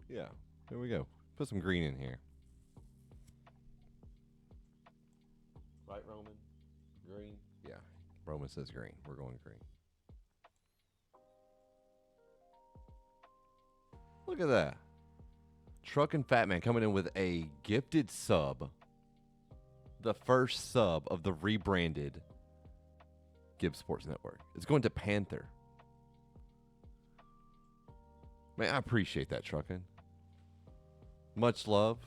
Yeah, there we go. Put some green in here. Right, Roman? Green? Yeah. Roman says green. We're going green. Look at that. Truck and Fat Man coming in with a gifted sub. The first sub of the rebranded Gibbs Sports Network. It's going to Panther. Man, I appreciate that, Truckin'. Much love.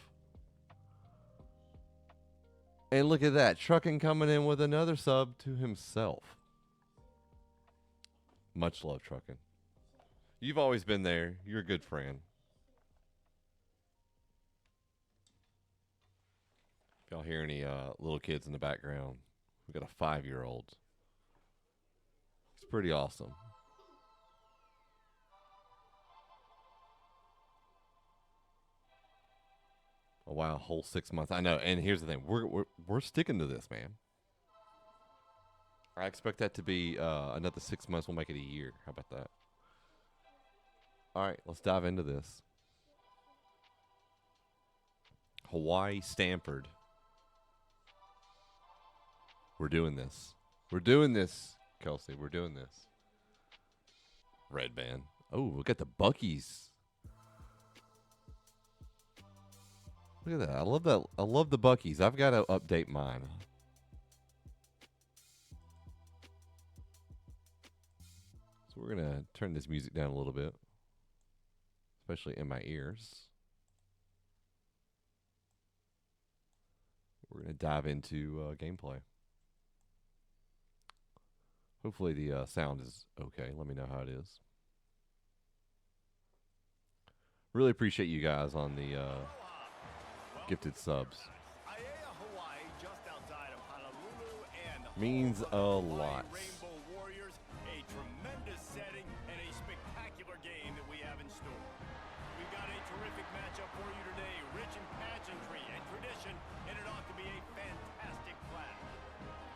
And look at that. Truckin' coming in with another sub to himself. Much love, Truckin'. You've always been there. You're a good friend. If y'all hear any little kids in the background, we got a 5-year-old. It's pretty awesome. Oh, wow, a whole 6 months. I know. And here's the thing. We're sticking to this, man. I expect that to be another 6 months. We'll make it a year. How about that? All right, let's dive into this. Hawaii, Stanford. We're doing this. We're doing this, Kelsey. We're doing this. Red band. Oh, look at the Buckies. Look at that. I love that. I love the Buckies. I've got to update mine. So we're going to turn this music down a little bit, especially in my ears. We're going to dive into gameplay. Hopefully the sound is okay. Let me know how it is. Really appreciate you guys on the gifted subs. Hawaii, just outside of Honolulu, and Means a lot. Rainbow Warriors, a tremendous setting and a spectacular game that we have in store. We've got a terrific matchup for you today, rich in pageantry and tradition, and it ought to be a fantastic clash.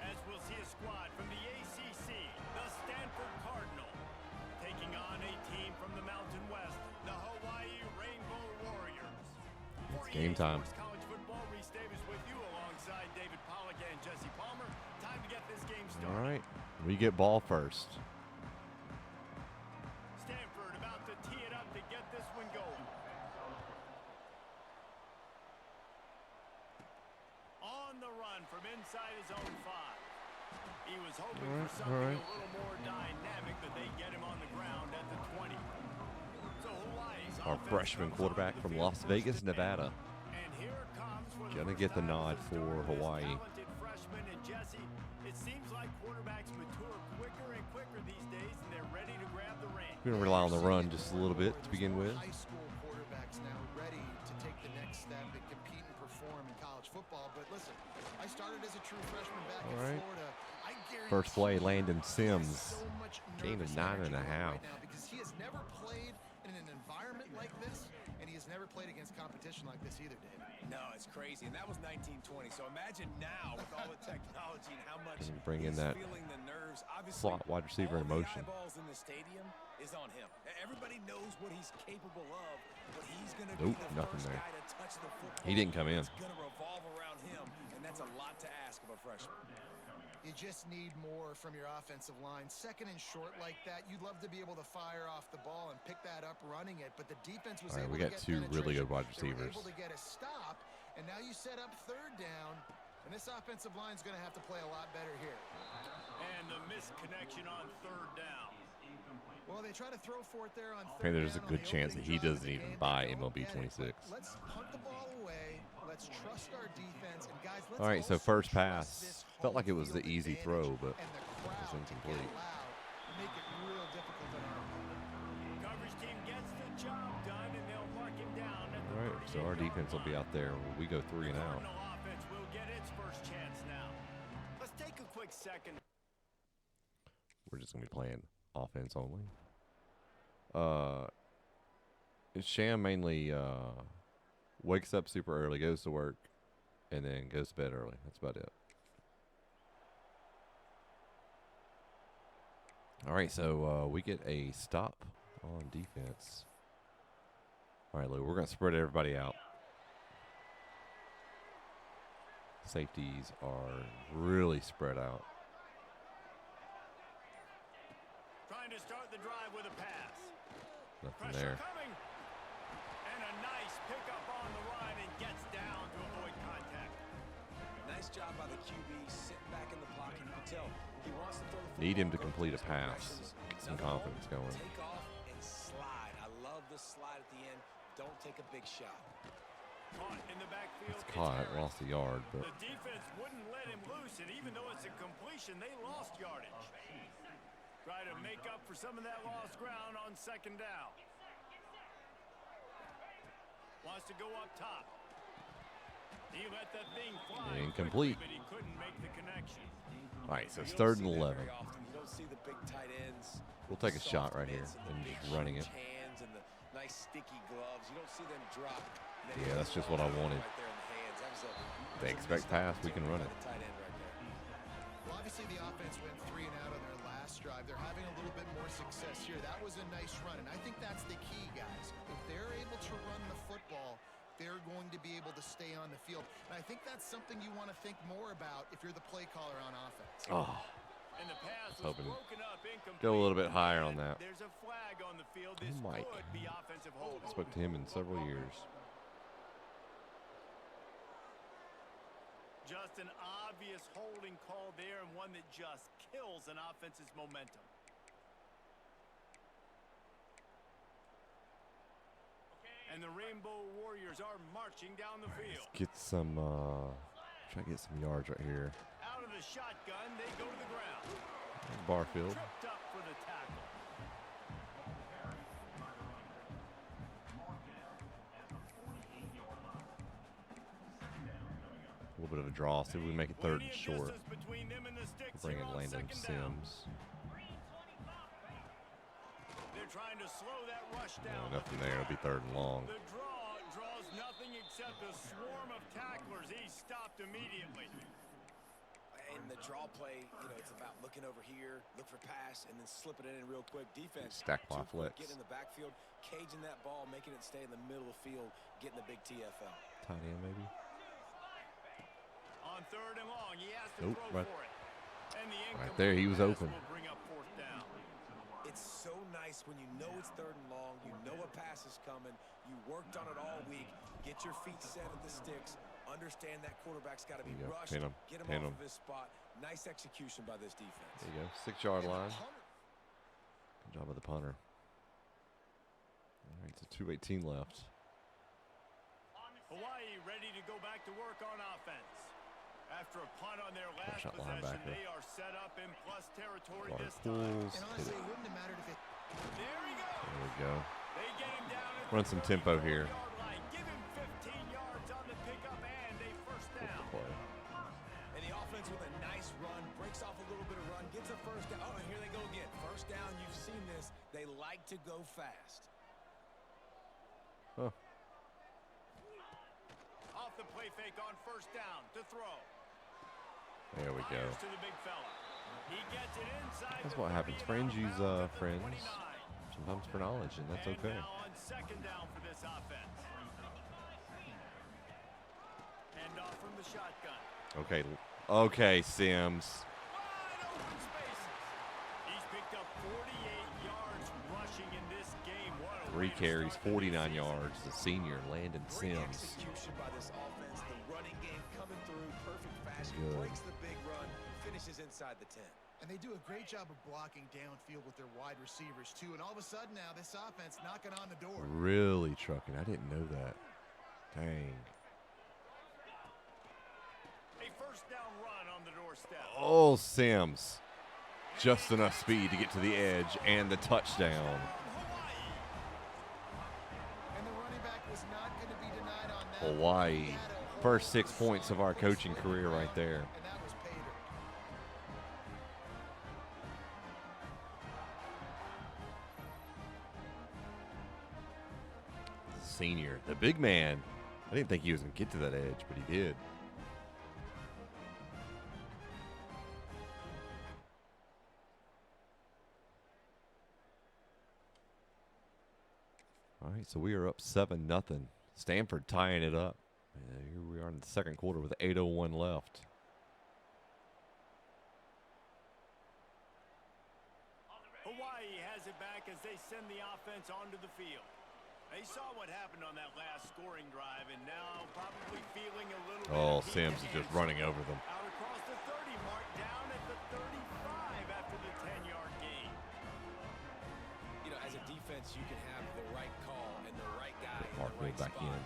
As we'll see a squad from the ACC, the Stanford Cardinal, taking on a team from the Mountain West, the Hawaii Rainbow Warriors. It's game time. College football, Reese Davis with you alongside David Pollack and Jesse Palmer. Time to get this game started. All right. We get ball first. Stanford about to tee it up to get this one going. On the run from inside his own 5. He was hoping for something a little more dynamic, but they get him on the ground at the 20. So Hawaii's Our offense freshman comes quarterback onto the from field Las first Vegas, and Nevada. 10. And here it comes for the Gonna first get the time nod as a for starter, this Hawaii. talented freshman. And Jesse, it seems like quarterbacks mature quicker and quicker these days, and they're ready to grab the reins. We're gonna rely on the run just a little bit to begin with. High school quarterbacks now ready to take the next step and compete and perform in college football. But listen, I started as a true freshman back in Florida. I guarantee First play, Landon he has Sims. so much Gain of nervous 9.5. energy right now because he has never played in an environment like this, and he has never played against competition like this either, David. No, it's crazy, and that was 1920. So imagine now with all the technology and how much Can bring in he's that feeling the nerves. Obviously, slot wide receiver in all the motion. eyeballs in the stadium is on him. Everybody knows what he's capable of, but he's going to Nope, be the nothing first there. guy to touch the football. He didn't come in. It's going to revolve around him, and that's a lot to ask of a freshman. You just need more from your offensive line. Second and short like that, you'd love to be able to fire off the ball and pick that up running it, but the defense was All right, able we to got get two really good penetration. wide They were receivers. able to get a stop, and now you set up third down, and this offensive line's going to have to play a lot better here. And the missed connection on third down. Well, they try to throw for it there on Hey, third there's a down on good the chance that opening he drive of doesn't the even game. buy They don't MLB get it, 26. but let's punt the ball away. Let's trust our defense. And guys, let's All right, so also first trust pass. this Felt home like it was the field easy advantage throw, but and the it was crowd to get incomplete. loud and make it real difficult on our opponent. Coverage team gets the job done, and they'll mark him down at the All right, so our 38-yard defense will be line. out there. We go 3 and out. Cardinal offense will get its first chance now. Let's take a quick second. We're just gonna be playing offense only. Sham mainly wakes up super early, goes to work, and then goes to bed early. That's about it. All right, so we get a stop on defense. All right, Lou, we're going to spread everybody out. Safeties are really spread out. Trying to start the drive with a pass. Nothing Pressure there. coming. And a nice pickup on the line and gets down to avoid contact. Nice job by the QB, sitting back in the pocket. You can tell he wants to throw the football. Need him to go complete a through his pass. progressions. Get some Nothing confidence wrong. going. Take off and slide. I love the slide at the end. Don't take a big shot. Caught in the backfield. It's caught, Harris. lost a yard, but The defense wouldn't let him loose, and even though it's a completion, they lost yardage. Try to make up for some of that lost ground on second down. Wants to go up top. He let that thing fly Incomplete. quickly, but he couldn't make the connection. all right, so it's You don't 3rd see and that 11. very often. You don't see the big tight ends. We'll take a the shot soft right here mitts and the just big, running huge it. hands and the nice sticky gloves. You don't see them drop. many Yeah, of that's those just what I balls wanted. Right there in the hands. That was They a expect missed pass, we can run opportunity by it. the tight end right there. Well, obviously the offense went 3 and out on their last drive. They're having a little bit more success here. That was a nice run, and I think that's the key, guys. If they're able to run the football, they're going to be able to stay on the field. And I think that's something you want to think more about if you're the play caller on offense. Oh, And the pass was hoping broken up, incomplete. go a little bit higher on that. There's a flag on the field. This Mike. could be offensive holding. spoke to him in several years. Just an obvious holding call there, and one that just kills an offense's momentum. And the Rainbow Warriors are marching down the field. Get some, try to get some yards right here. Out of the shotgun, they go to the ground. Barfield. Tripped up for the tackle. A little bit of a draw. See if we can make it 3rd and Plenty of short. distance between them and the sticks Bring here in on Landon second down. Sims. They're trying to slow that rush down. Nothing there. It'll be 3rd and long. The draw draws nothing except a swarm of tacklers. He's stopped immediately. In the draw play, you know, it's about looking over here, look for pass, and then slipping it in real quick. Defense, Stack too by quick, flex. getting in the backfield, caging that ball, making it stay in the middle of the field, getting the big TFL. Tight end, maybe. On 3rd and long, he has to Nope, throw right- for it. And the right there, he was incomplete pass open. will bring up 4th down. It's so nice when you know it's 3rd and long, you know a pass is coming, you worked on it all week, get your feet set at the sticks, understand that quarterback's got to be There you go. rushed, Pin him. get him Pin off him. of his spot. Nice execution by this defense. There you go. 6-yard And the line. punter- Good job of the punter. All right, so 2:18 left. Hawaii ready to go back to work on offense. After a punt on their last shot possession, linebacker. they are set up in plus territory Clark this time. pulls. And Hit honestly, it. it wouldn't have mattered if it There he goes. There we go. They get him down at Run the some tempo here. 34-yard line. Give him 15 yards on the pickup and a first down. Play. And the offense with a nice run, breaks off a little bit of run, gets a first down. Oh, and here they go again. First down, you've seen this. They like to go fast. Huh. Off the play fake on first down to throw. There we go. Fires to the big fella. He gets it inside That's the what 30 happens. and Friends out of use bounds at the friends 29. sometimes for knowledge, and that's And okay. now on second down for this offense. Hand off from the shotgun. Okay. Okay, Sims. Wide open spaces. He's picked up 48 yards rushing in this game. What a 3 way to carries, start the 49 season. yards. The senior, Landon Great Sims. execution by this offense. The running game coming through, perfect fashion, Good. breaks the big run, finishes finishes inside the 10. And they do a great job of blocking downfield with their wide receivers, too. And all of a sudden now, this offense knocking on the door. Really trucking. I didn't know that. Dang. A first down run on the doorstep. Oh, Sims. Just enough speed to get to the edge and the touchdown. And the running back was not going to be denied on that. Hawaii. First 6 points of our coaching career right there. And that was Pater. Senior. The big man. I didn't think he was going to get to that edge, but he did. All right, so we are up 7-0. Stanford tying it up. Here we are in the second quarter with 8:01 left. Hawaii has it back as they send the offense onto the field. They saw what happened on that last scoring drive, and now probably feeling a little bit Oh, of Sims is just running over them. out across the 30 mark, down at the 35 after the 10-yard gain. You know, as a defense, you can have the right call and the right guy in the Hartfield right back spot. in.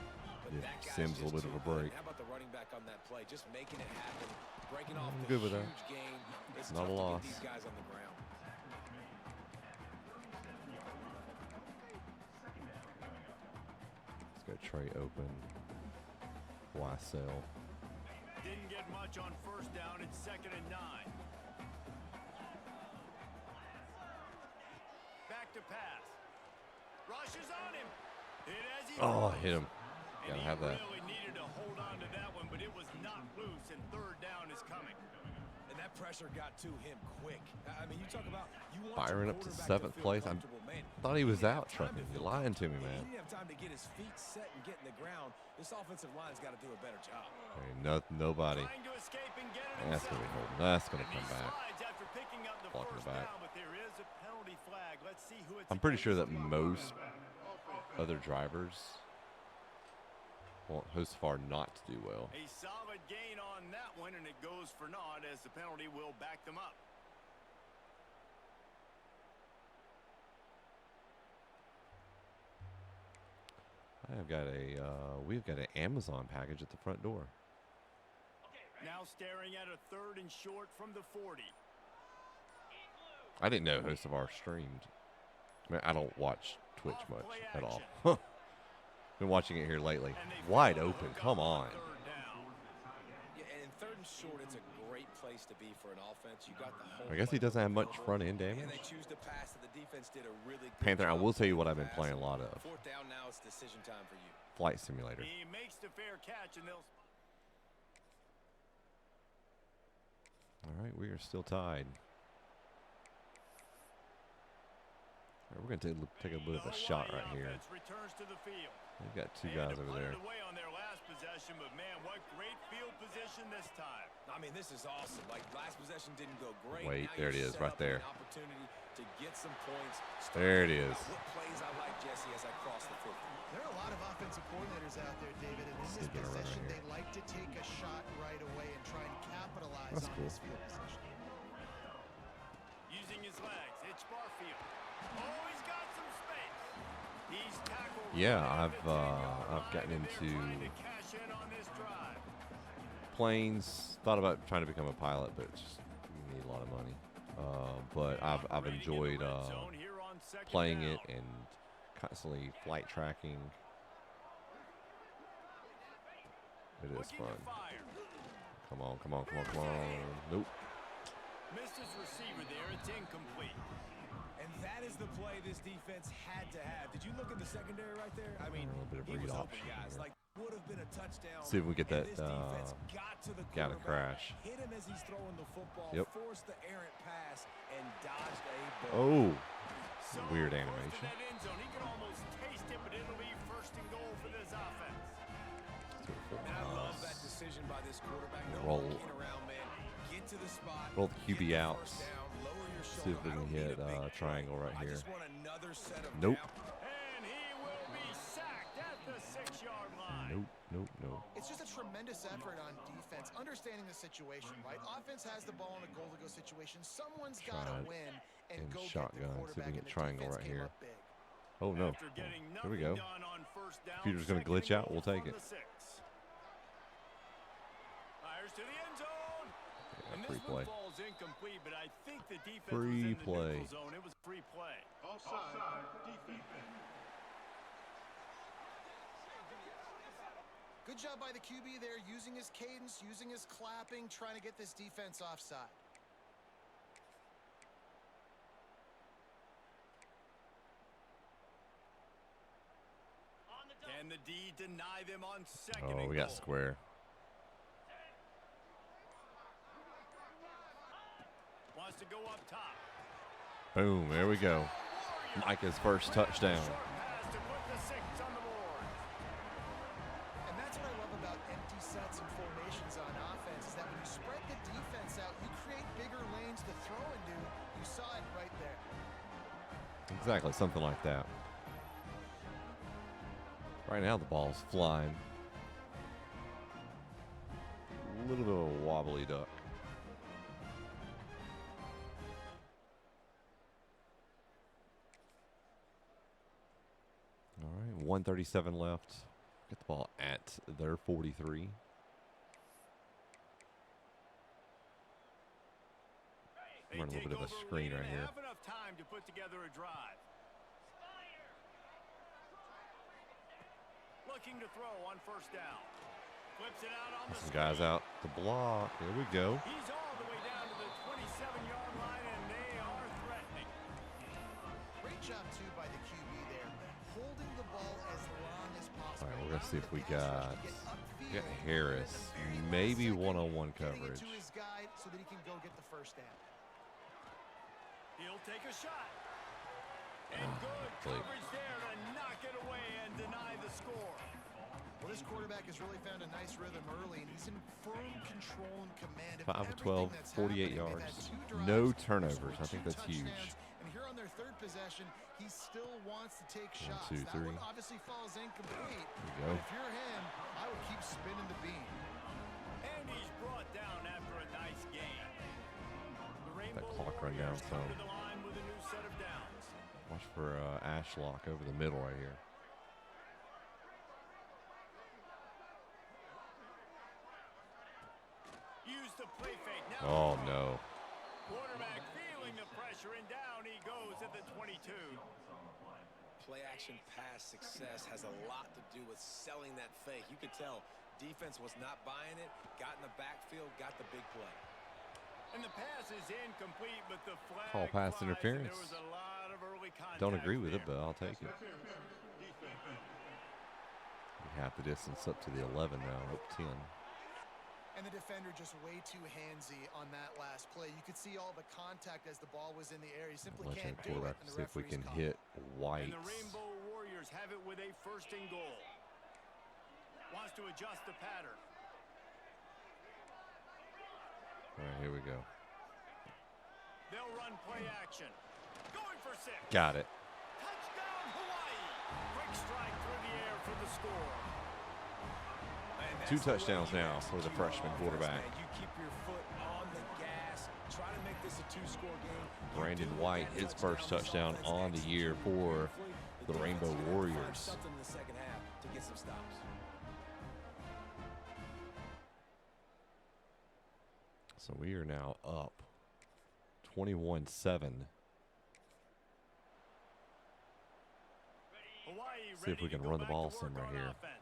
But Give that guy's Sims a just little bit too of a good. break. How about the running back on that play? Just making it happen, breaking off I'm the good with that. huge gain. It's Not a tough to loss. get these guys on the ground. Let's go Trey open. Wysell. Didn't get much on first down. It's 2nd and 9. Back to pass. Rushes on him. Hit as he Oh, throws. hit him. And Gotta he have that. really needed to hold on to that one, but it was not loose, and 3rd down is coming. And that pressure got to him quick. I mean, you talk about you want Byron your up to quarterback 7th feel place. I comfortable. Man, thought he was didn't have out time trucking. to You're feel lying to me, comfortable. man. He didn't have time to get his feet set and get in the ground. This offensive line's got to do a better job. Okay, nobody. Trying to escape and get it That's himself. going to be holding. That's going to And come he back. slides after picking up the Blocking first the back. down, but there is a penalty flag. Let's see who it's I'm pretty sure against. that most other drivers want Hostafar not to do well. A solid gain on that one, and it goes for naught as the penalty will back them up. We've got an Amazon package at the front door. Now staring at a 3rd and short from the 40. I didn't know Hostafar streamed. I mean, I don't watch Twitch Off much play at all. action. Been watching it here lately. And they Wide fail to open. hook Come up on. 3rd down. Yeah, and in 3rd and short, it's a great place to be for an offense. You got the whole I guess he play doesn't have much available, front end and damage. they choose to pass, and the defense did a really good Panther, I job will tell you what playing I've been the playing a pass. lot of. 4th down now, it's decision time for you. Flight Simulator. He makes the fair catch, and they'll. All right, we are still tied. All right, we're going to take a bit of a shot Hawaii right here. offense returns to the field. We've got two They had guys to over punt there. it away on their last possession, but man, what great field position this time. I mean, this is awesome. Like, last possession didn't go great. Wait, Now there it you're is, set right up with there. an opportunity to get some points. There it Start is. thinking about What plays I like, Jesse, as I cross the football. There are a lot of offensive coordinators out there, David, and in this Sneaking around possession, here. they like to take a shot right away and try and capitalize That's on cool. this field position. Using his legs, it's Barfield. Oh, he's got some space. He's tackled. Yeah, right at the 10-yard I've line, gotten and they're into trying to cash in on this drive. planes. Thought about trying to become a pilot, but it's just you need a lot of money. But I've Operating in the enjoyed red zone here on 2nd playing down. it and constantly flight tracking. It is Looking to fun. fire. Come on, come on, come on, come on. Nope. Missed his receiver there. It's incomplete. And that is the play this defense had to have. Did you look at the secondary right there? I mean, A little bit of he read was option open, guys. here. Like, would have been a touchdown. See if we get and that, this defense got to the gotta quarterback, crash. hit him as he's throwing the football, Yep. forced the errant pass, and dodged a ball. Oh, So weird close to animation. that end zone. He can almost taste it, but it'll be 1st and goal for this offense. And I love that decision by this quarterback. No Roll. monkeying around, man. Get to the spot. Roll the QB get the out. first down, lower your See if shoulder. we I can don't need hit a big play. triangle right I here. just want another set of Nope. down. And he will be sacked at the 6-yard line. Nope. Nope, nope. It's just a tremendous effort on defense, understanding the situation, right? Offense has the ball in a goal-to-go situation. Someone's got to Tried win and in go get the shotgun. See if we quarterback, can and get the triangle defense right came here. up big. Oh, no. After getting Here we nothing go. done on first down, Computer's going to second glitch and out. goal We'll take from it. the 6. Fires to the end zone. And Free this play. one falls incomplete, but I think the defense Free was in the play. neutral zone. It was free play. Offside, defense. Good job by the QB there, using his cadence, using his clapping, trying to get this defense offside. Can the D deny them on second and Oh, we got goal? square. Wants to go up top. Boom. There we go. Micah's first touchdown. Short pass to put the 6 on the board. And that's what I love about empty sets and formations on offense, is that when you spread the defense out, you create bigger lanes to throw into. You saw it right there. Exactly, something like that. Right now, the ball's flying. A little bit of a wobbly duck. All right, 1:37 left. Get the ball at their 43. They Run a little take bit of a over screen lead right and here. have enough time to put together a drive. Looking to throw on first down. Flips it out on the Some guys screen. out to block. There we go. He's all the way down to the 27-yard line, and they are threatening. Great job, too, by the QB there, holding the ball as long as possible. All right, we're going to see if we allowing the pass rush got to get upfield, Get and at Harris. the very last Maybe second, one-on-one getting it coverage. to his guy so that he can go get the first down. He'll take a shot. And good Blake. coverage there to knock it away and deny the score. Well, this quarterback has really found a nice rhythm early, and he's in firm control and command of 5 of everything 12, that's 48 happening. They've yards. had 2 drives, No they've turnovers. scored I think 2 that's huge. touchdowns, and here on their third possession, he still wants to take 1, shots. 2, That 3. one obviously falls incomplete. There we go. But if you're him, I would keep spinning the beam. And he's brought down after a nice gain. The Rainbow clock run down Warriors come some. to the line with a new set of downs. Watch for Ashlock over the middle right here. Use the play fake. Now Oh, the throw. no. Quarterback feeling the pressure, and down he goes at the 22. Play action pass success has a lot to do with selling that fake. You could tell defense was not buying it, got in the backfield, got the big play. And the pass is incomplete, but the flag Call pass flies, and interference. there was a lot of early contact Don't agree with there. it, but I'll take it. Half the distance up to the 11 now, up 10. And the defender just way too handsy on that last play. You could see all the contact as the ball was in the air. He simply Let's can't check do it. quarterback And to the see if we referee's can call. hit And White. the Rainbow Warriors have it with a first and goal. Wants to adjust the pattern. All right, here we go. They'll run play action. Going for 6. Got it. Touchdown, Hawaii. Quick strike through the air for the score. And that's 2 the way touchdowns you now for the execute freshman offense, quarterback. man. You keep your foot on the gas, try to make this a 2-score game. You Brandon do with White, that his first this touchdown offense on the year executes for beautifully. the defense Rainbow is gonna have to find Warriors. something in the second half to get some stops. So we are now up 21-7. Hawaii See if we ready to can go run the back ball to some work right on here. offense.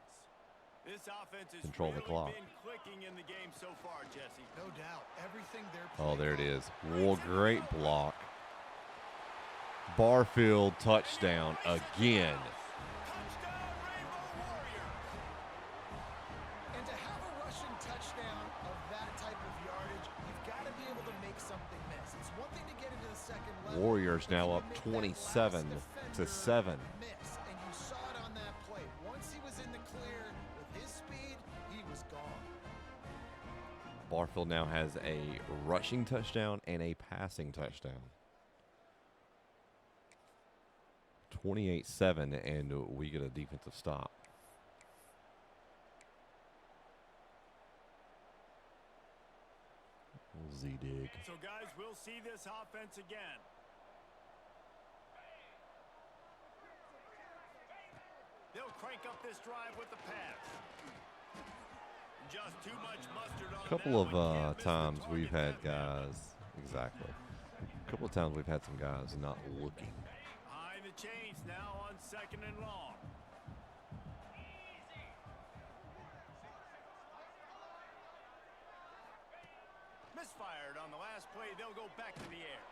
This offense has Control the really clock. been clicking in the game so far, Jesse. No doubt. Everything they're Oh, there it playing is. Well, great block. Barfield touchdown again. Touchdown, Rainbow Warriors. And to have a rushing touchdown of that type of yardage, you've got to be able to make something miss. It's one thing to get into the second level. Warriors but now can up you make that 27 last to defender 7. miss? And you saw it on that play. Once he was in the clear with his speed, he was gone. Barfield now has a rushing touchdown and a passing touchdown. 28-7, and we get a defensive stop. Z-dig. So, guys, we'll see this offense again. They'll crank up this drive with the pass. Just too much mustard on A couple that of one. Can't miss the times we've target had that guys, exactly. A couple of times we've had some guys not looking. Behind the chains now on 2nd and long. Misfired on the last play. They'll go back to the air.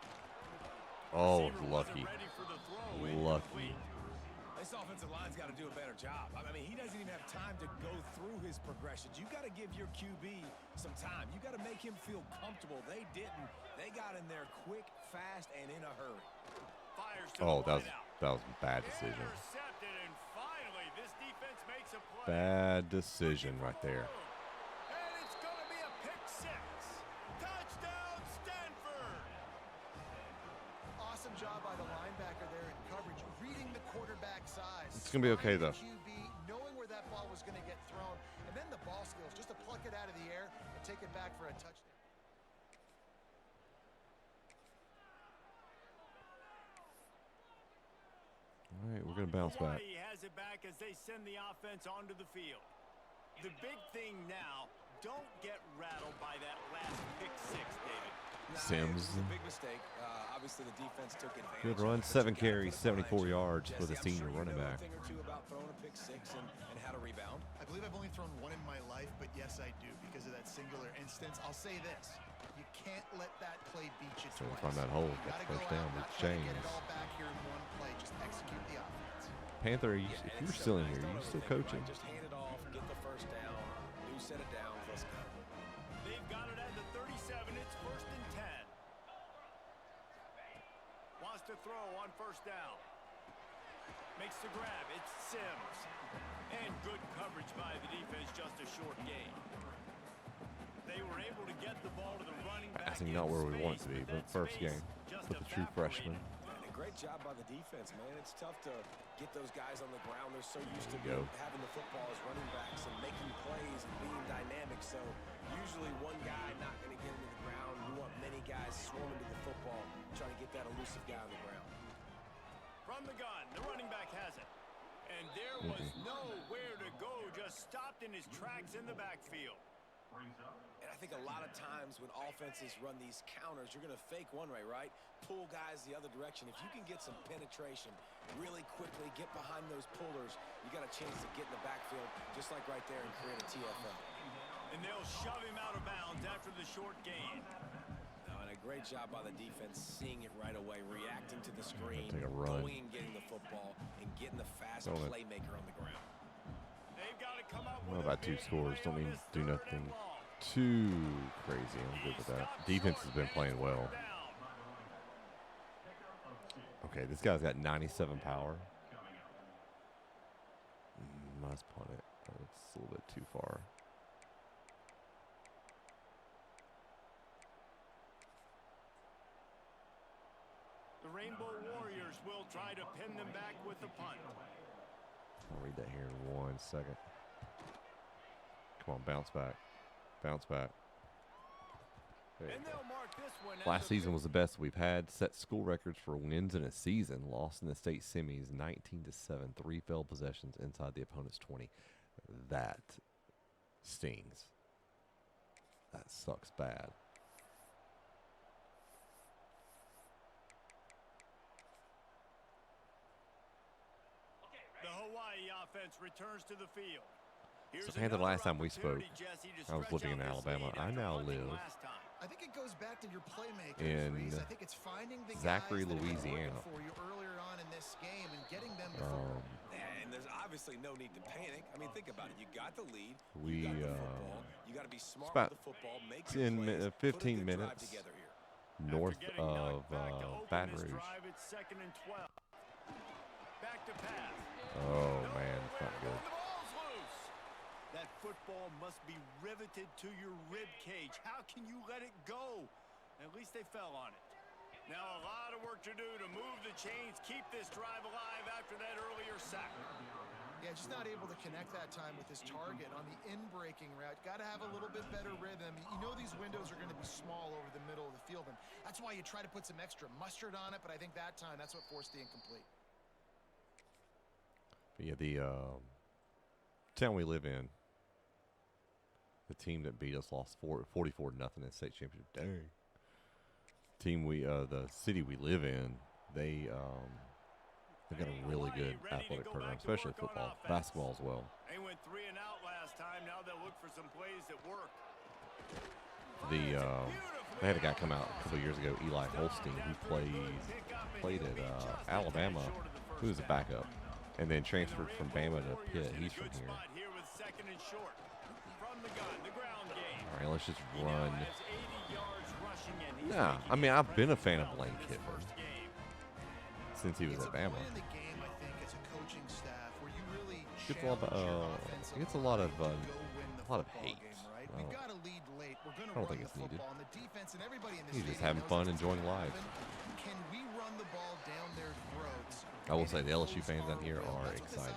Oh, Receiver lucky. wasn't ready for the throw. Lucky. Incomplete. This offensive line's got to do a better job. I mean, he doesn't even have time to go through his progressions. You got to give your QB some time. You got to make him feel comfortable. They didn't. They got in there quick, fast, and in a hurry. Fires to Oh, the that was a bad decision. Intercepted, and finally, this defense makes a play. Bad decision right there. And it's going to be a pick six. Touchdown, Stanford. Awesome job by the linebacker there in coverage, reading the quarterback size. It's gonna be okay, though. QB, knowing where that ball was going to get thrown, and then the ball skills just to pluck it out of the air and take it back for a touchdown. All right, we're going to bounce back. Hawaii has it back as they send the offense onto the field. The big thing now, don't get rattled by that last pick six, David. Sims. It was a big mistake. Obviously, the defense took advantage. Good of run, it, but 7 you gotta carries, put it 74 behind you. yards for the Jesse, I'm senior sure you running know back. a thing or two about throwing a pick six and how to rebound. I believe I've only thrown one in my life, but yes, I do because of that singular instance. I'll say this. You can't let that play beat you Trying to twice. find that hole. You Get gotta the first go down out, with not try to get James. it all back here in one play. Just execute the offense. Panther, Yeah, if and you're it's still in nice. here, Don't you still overthink it, coaching? right? Just hand it off, get the first down, new set of downs, let's go. They've got it at the 37. It's 1st and 10. Wants to throw on 1st down. Makes the grab. It's Sims. And good coverage by the defense. Just a short gain. They were able to get the ball to the running back. Passing not where we want it to be, but first game with the true freshman. And a great job by the defense, man. It's tough to get those guys on the ground. They're so used to There you go. having the football as running backs and making plays and being dynamic. So usually one guy not going to get into the ground. You want many guys swarming to the football, trying to get that elusive guy on the ground. From the gun, the running back has it. And there was nowhere to go. Just stopped in his tracks in the backfield. And I think a lot of times when offenses run these counters, you're going to fake one way, right? Pull guys the other direction. If you can get some penetration really quickly, get behind those pullers, you got a chance to get in the backfield just like right there and create a TFL. And they'll shove him out of bounds after the short gain. And a great job by the defense seeing it right away, reacting to the screen, Take a run. going and getting the football, and getting the fast Don't it. playmaker on the ground. They've got to come up Well, with about a 2 big scores. play Don't on mean this do 3rd and nothing long. too crazy. I'm good with that. Defense has been playing well. Okay, this guy's got 97 power. Must punt it. That's a little bit too far. The Rainbow Warriors will try to pin them back with the punt. I'll read that here in 1 second. Come on, bounce back. Bounce back. There you And go. they'll mark this one as Last a season was the best we've had. Set school records for wins in a season. Lost in the state semis 19-7. 3 failed possessions inside the opponent's 20. That stings. That sucks bad. The Hawaii offense returns to the field. Here's So, Panther, the last time we opportunity, spoke, Jesse, to I was stretch living in out this Alabama. lead I after now punting live last time. I think it goes back to your playmakers, in Reese. I think it's finding the Zachary, guys that have been working Louisiana. for you earlier on in this game and getting them the football. And there's obviously no need to panic. I mean, think about it. You got the lead. We, you got the football. You got to be smart about with the football. Make 10 your plays, put a 15 good drive minutes together here. north After getting of knocked back to open Baton this Rouge. drive, it's 2nd and 12. Back to pass. Oh, man, it's not good. The ball's loose. That football must be riveted to your rib cage. How can you let it go? At least they fell on it. Now a lot of work to do to move the chains, keep this drive alive after that earlier sack. Yeah, just not able to connect that time with his target on the in-breaking route. Got to have a little bit better rhythm. You know these windows are going to be small over the middle of the field, and that's why you try to put some extra mustard on it, but I think that time, that's what forced the incomplete. But yeah, the town we live in, the team that beat us lost 44-0 in the state championship. Dang. The city we live in, they've got a really good athletic program, especially football, basketball as well. They went 3 and out last time. Now they'll look for some plays that work. They had a guy come out a couple years ago, Eli Holstein, who played at Alabama, who was a backup, and then transferred from Bama to Pitt. He's from here. All right, let's just run. Nah, I mean, I've been a fan of Lane Kiffin since he was at Bama. Gets a lot of hate. I don't think it's needed. He's just having fun, enjoying life. Can we run the ball down their throats? I will say the LSU fans out here are excited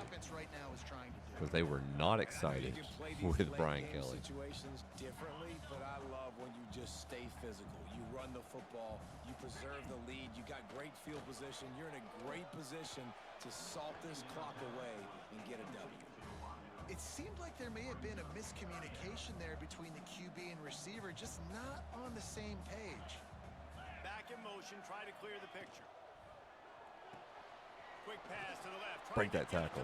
because they were not excited with Brian Kelly. Situations differently, but I love when you just stay physical. You run the football, you preserve the lead, you got great field position, you're in a great position to salt this clock away and get a W. It seemed like there may have been a miscommunication there between the QB and receiver, just not on the same page. Back in motion, try to clear the picture. Quick pass to the left. Break that tackle.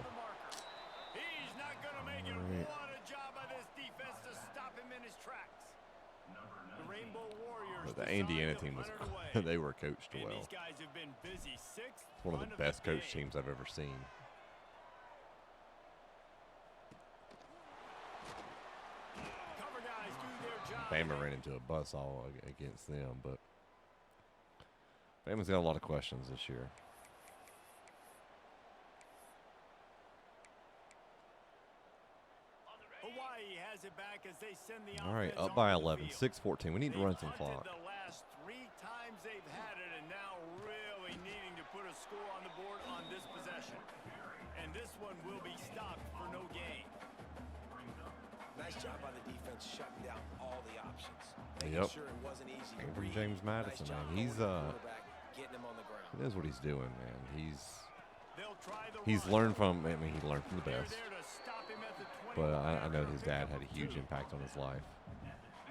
He's not going to make it. What a job by this defense to stop him in his tracks. The Rainbow Warriors. But the Indiana team was they were coached well. These guys have been busy. Sixth one of the best coached teams I've ever seen. Bama ran into a buzzsaw against them, but Bama's got a lot of questions this year. Hawaii has it back as they send the all right, up by 11, 6-14. We need to run some clock. The last 3 times they've had it, and now really needing to put a score on the board on this possession. And this one will be stopped for no gain. Nice job by the defense shutting down all the options. Yep. Sure it wasn't easy to Andrew read. James Madison, man. He's getting him on the ground. he knows what he's doing, man. He's learned from. I mean, he learned from the best. But I know his dad had a huge impact on his life.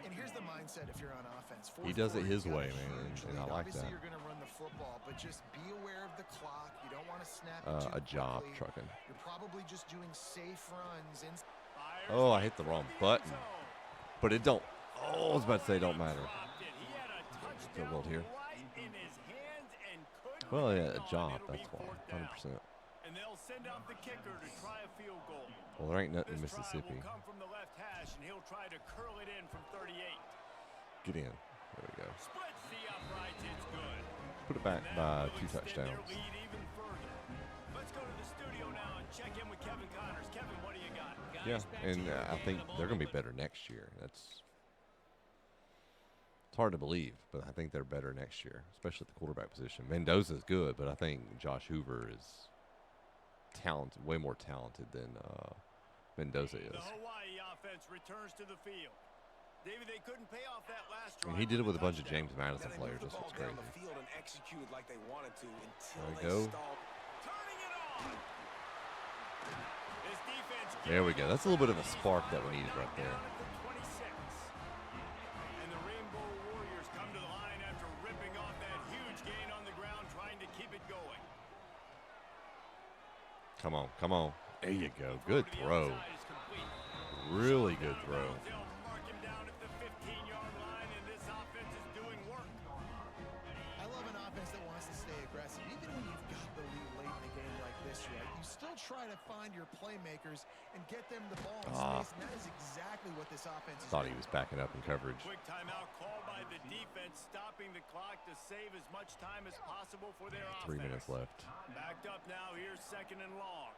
And here's the mindset if you're on offense. He does it his way, man, and I like Obviously that. you're going to run the football, but just be aware of the clock. You don't want to snap it A too job quickly. trucking. You're probably just doing safe runs. Oh, I hit the wrong button. But it don't. Oh, I was about to say it don't matter. Still world here. Well, yeah, a job. That's why. 100%. And they'll send out the kicker to try a field goal. Well, there ain't nothing in This try Mississippi. will come from the left hash, and he'll try to curl it in from 38. Get in. There we go. Splits the uprights. It's good. Put it back And by that will 2 extend their touchdowns. lead even further. Let's go to the studio now and check in with Kevin Connors. Kevin, what do you got? Yeah, and I think they're going to be better next year. It's hard to believe, but I think they're better next year, especially at the quarterback position. Mendoza's good, but I think Josh Hoover is talented, way more talented than Mendoza is. The Hawaii offense returns to the field. David, they couldn't pay off that last And drive he did it with a bunch of touchdown. James Madison They players. moved That's the what's ball down crazy. the field and executed like they wanted to until There we they go. stalled. Turning it on. This defense There we go. That's a little bit of a spark that we needed right there. down at the 26. And the Rainbow Warriors come to the line after ripping off that huge gain on the ground, trying to keep it going. Come on, come on. There you go. Good throw. Really good throw. They'll mark him down at the 15-yard line, and this offense is doing work. I love an offense that wants to stay aggressive. Even when you've got the lead late in a game like this, right? You still try to find your playmakers and get them the ball in space, and that is exactly what this offense is Thought doing. he was backing up in coverage. Quick timeout called by the defense, stopping the clock to save as much time as possible for their 3 offense. minutes left. Backed up now. Here's 2nd and long.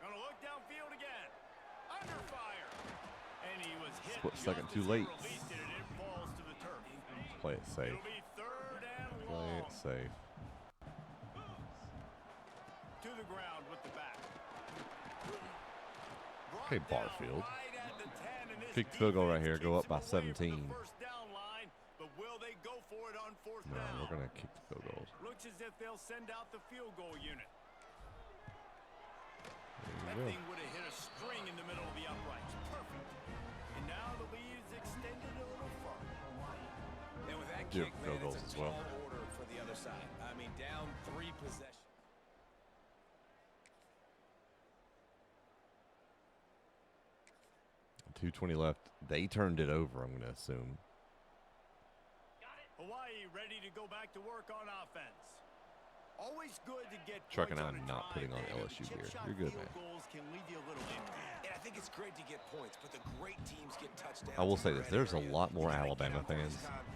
Gonna look downfield again. Under fire. And he was hit. Split second just too as he late. released it, and it falls to the turf. Play it safe. It'll be 3rd and Play long. it safe. To the Okay, Barfield. Kick the field goal right here. Go up by 17. But will they go for it on fourth No, down? we're going to kick the field goals. Looks as if they'll send out the field goal unit. There That you go. thing would have hit a string in the middle of the uprights. Perfect. And now the lead is extended a little further. And with that Do kick, field man, goals it's as a well. tall order for the other side. I mean, down 3 possessions. 2:20 left. They turned it over, I'm going to assume. Hawaii ready to go back to work on offense. Always good to get Trucking points out on a and not drive, putting on and LSU chip gear. shot You're good, field man. goals can leave you a little empty. And I think it's great to get points, but the great teams get touchdowns. I will say in this. the There's a red area. lot more You gotta get Alabama out there fans this time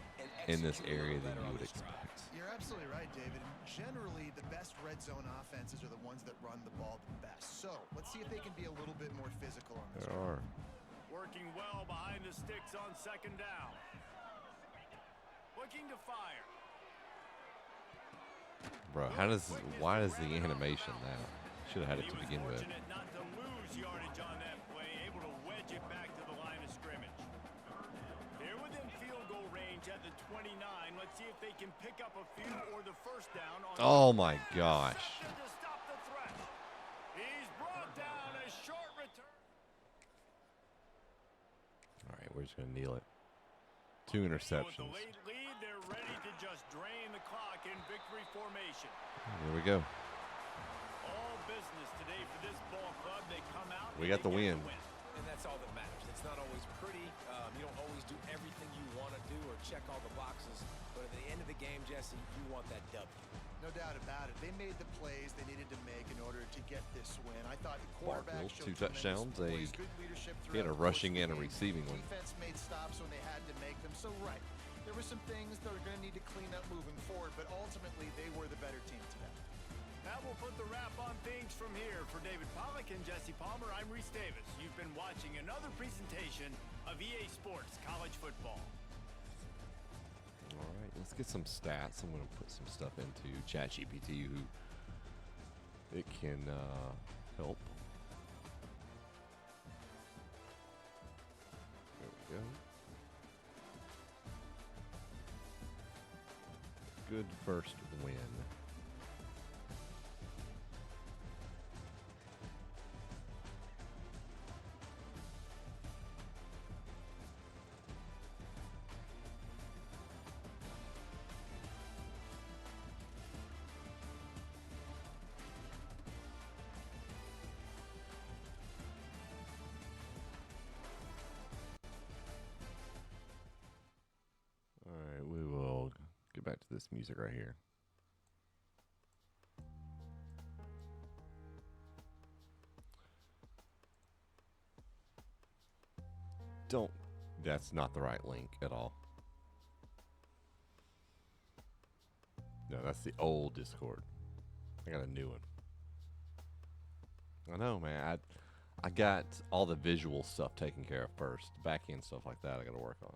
and in this execute a area little than better you on would this drive. expect. You're absolutely right, David. And generally, the best red zone offenses are the ones that run the ball the best. So let's see if they can be a little bit more physical on this There one. are. Working well behind the sticks on second down. Looking to fire. Bro, why is the animation now? Should have had it to begin with. Fortunate not to lose yardage on that play, able to wedge it back to the line of scrimmage. They're within field goal range at the 29. Let's see if they can pick up a few or the first down on. Oh my gosh. Intercepted to stop the threat. He's brought down a short return. All right, we're just going to kneel it. 2 With the interceptions. late lead, they're ready to just drain the clock in victory formation. There we go. All business today for this ball club. They come out. We and got the they get win. And that's all that matters. It's not always pretty. You don't always do everything you want to do or check all the boxes. But at the end of the game, Jesse, you want that W. No doubt about it. They made the plays they needed to make in order to get this win. I thought the quarterback Barfield, 2 showed tremendous touchdowns, poise, good leadership he had a throughout the course rushing of the and a game. receiving one. Defense made stops when they had to make them. So, right, there were some things that are going to need to clean up moving forward, but ultimately they were the better team today. That will put the wrap on things from here. For David Pollack and Jesse Palmer, I'm Reese Davis. You've been watching another presentation of EA Sports College Football. All right, let's get some stats. I'm going to put some stuff into ChatGPT, who it can help. There we go. Good first win. All right, we will get back to this music right here. Don't. That's not the right link at all. No, that's the old Discord. I got a new one. I know, man. I got all the visual stuff taken care of first. Back end stuff like that I got to work on.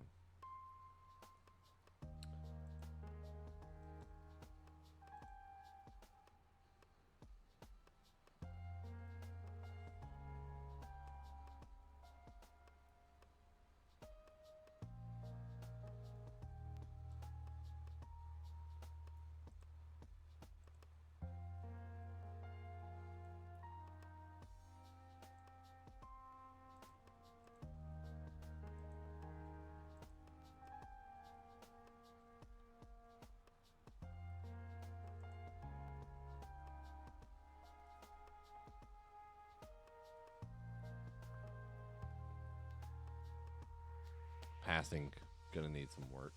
Passing, gonna need some work.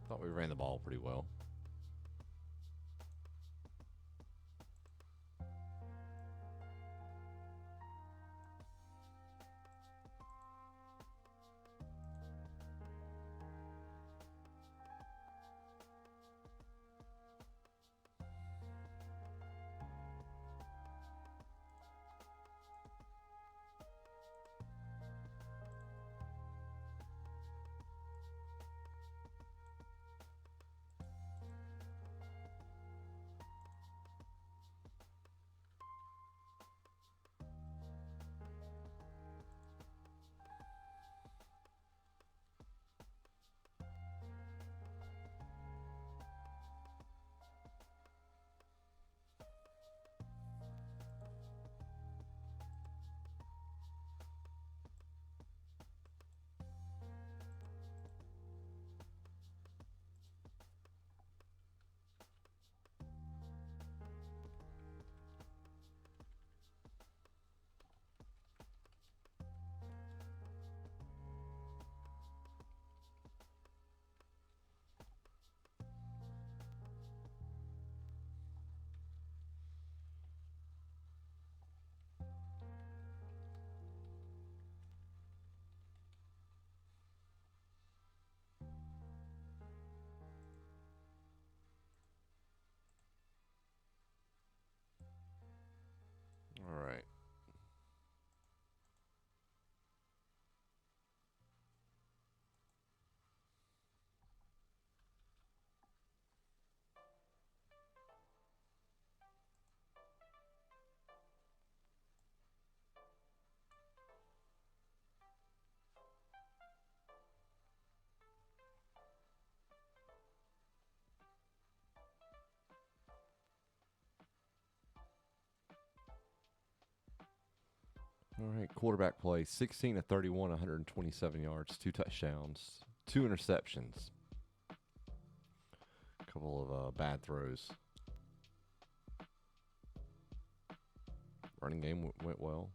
Thought we ran the ball pretty well. All right, quarterback play, 16 to 31, 127 yards, 2 touchdowns, 2 interceptions. A couple of bad throws. Running game went well.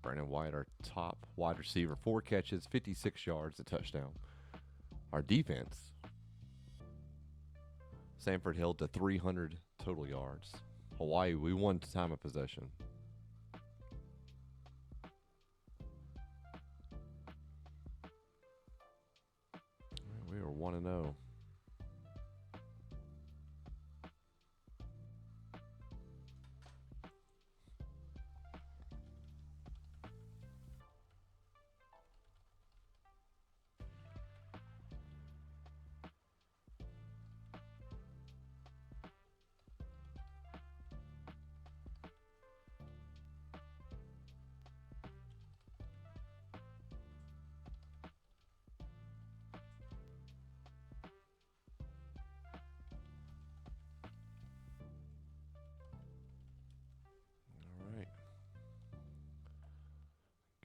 Brandon White, our top wide receiver, 4 catches, 56 yards, a touchdown. Our defense, Sanford held to 300 total yards. Hawaii, we won time of possession. We are 1-0.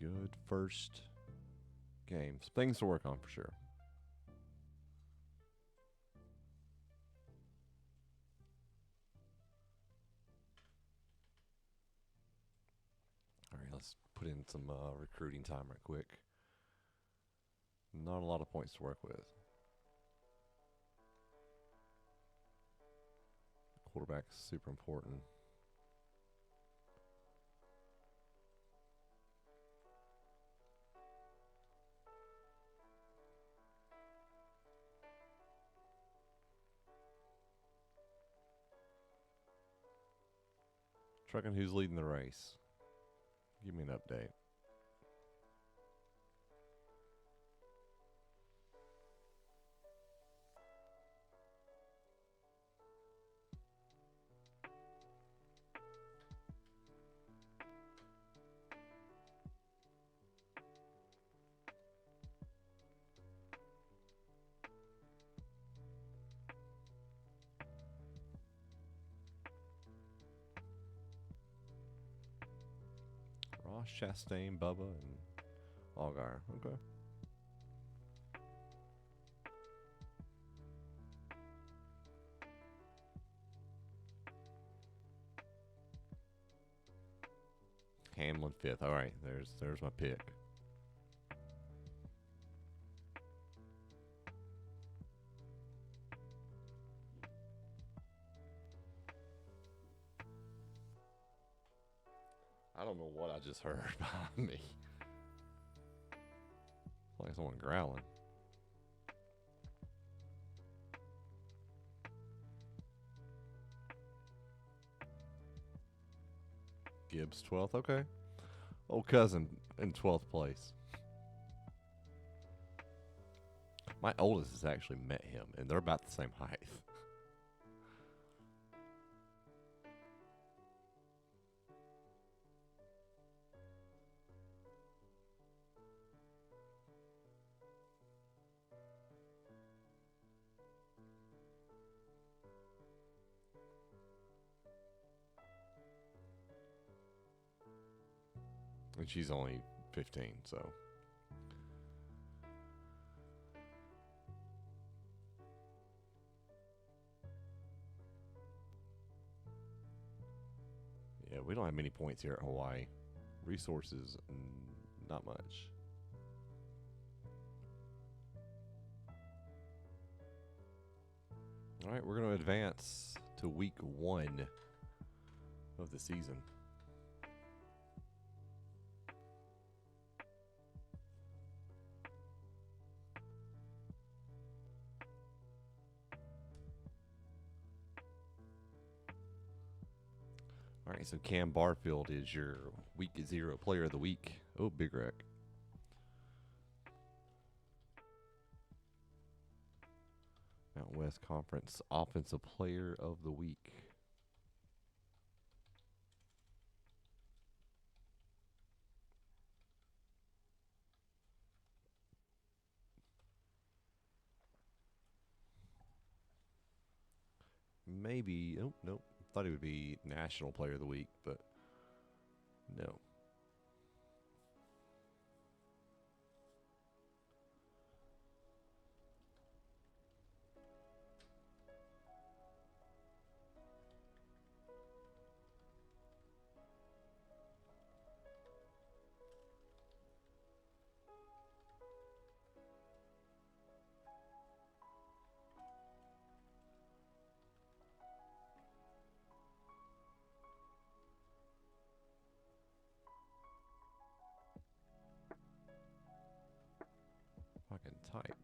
Good first game. Some things to work on for sure. All right, let's put in some recruiting time right quick. Not a lot of points to work with. Quarterback's super important. Trucking, who's leading the race? Give me an update. Ross, Chastain, Bubba, and Allgaier. Okay. Hamlin 5th. All right, there's my pick. I don't know what I just heard behind me. Like someone growling. Gibbs 12th. Okay. Old cousin in 12th place. My oldest has actually met him, and they're about the same height. And she's only 15, so. Yeah, we don't have many points here at Hawaii. Resources, not much. All right, we're going to advance to week 1 of the season. All right, so Cam Barfield is your week 0 player of the week. Oh, big wreck. Mountain West Conference Offensive Player of the Week. Maybe, oh, nope, Thought he would be National Player of the Week, but no. Fucking type.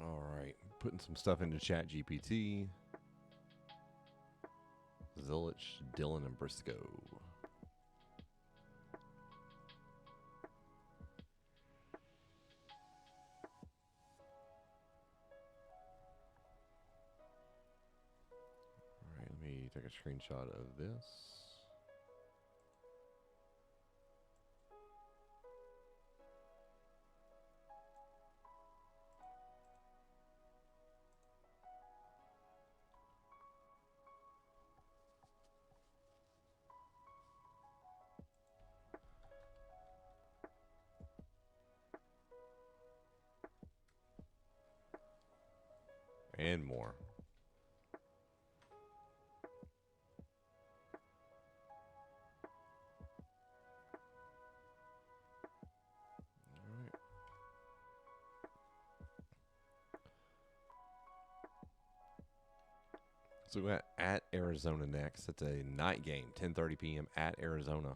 All right, putting some stuff into Chat GPT. Zilich, Dillon, and Briscoe. All right, let me take a screenshot of this. And more. All right. So we got at Arizona next. It's a night game, 10:30 p.m. at Arizona.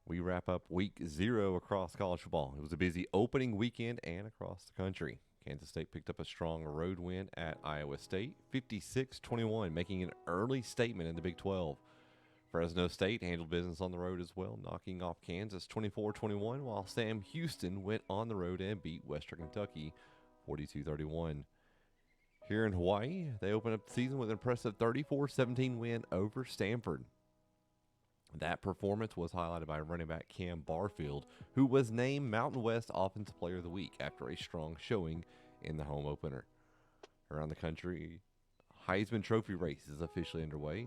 We wrap up week 0 across college football. It was a busy opening weekend and across the country. Kansas State picked up a strong road win at Iowa State, 56-21, making an early statement in the Big 12. Fresno State handled business on the road as well, knocking off Kansas 24-21, while Sam Houston went on the road and beat Western Kentucky 42-31. Here in Hawaii, they opened up the season with an impressive 34-17 win over Stanford. That performance was highlighted by running back Cam Barfield, who was named Mountain West Offensive Player of the Week after a strong showing in the home opener. Around the country, Heisman Trophy race is officially underway.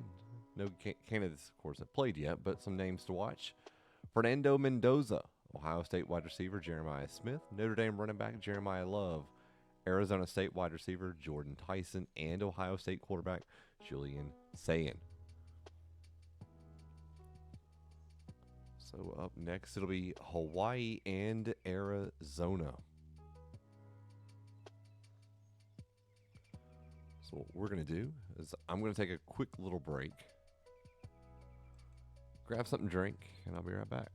No candidates, of course, have played yet, but some names to watch. Fernando Mendoza, Ohio State wide receiver Jeremiah Smith, Notre Dame running back Jeremiah Love, Arizona State wide receiver Jordan Tyson, and Ohio State quarterback Julian Sayin. So up next, it'll be Hawaii and Arizona. So what we're going to do is I'm going to take a quick little break, grab something to drink, and I'll be right back.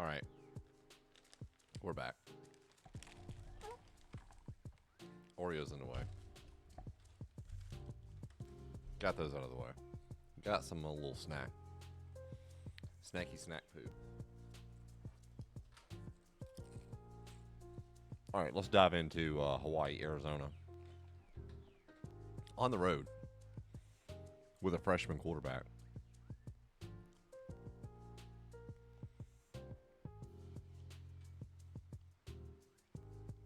All right. We're back. Oreos in the way. Got those out of the way. Got some little snack. Snacky snack food. All right, let's dive into Hawaii, Arizona. On the road with a freshman quarterback.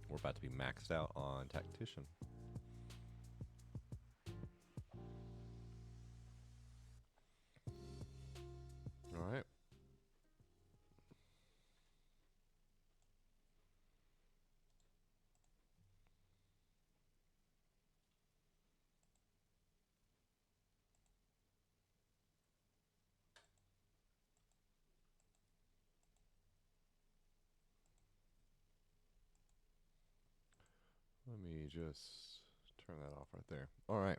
We're about to be maxed out on tactician. All right. Let me just turn that off right there. All right.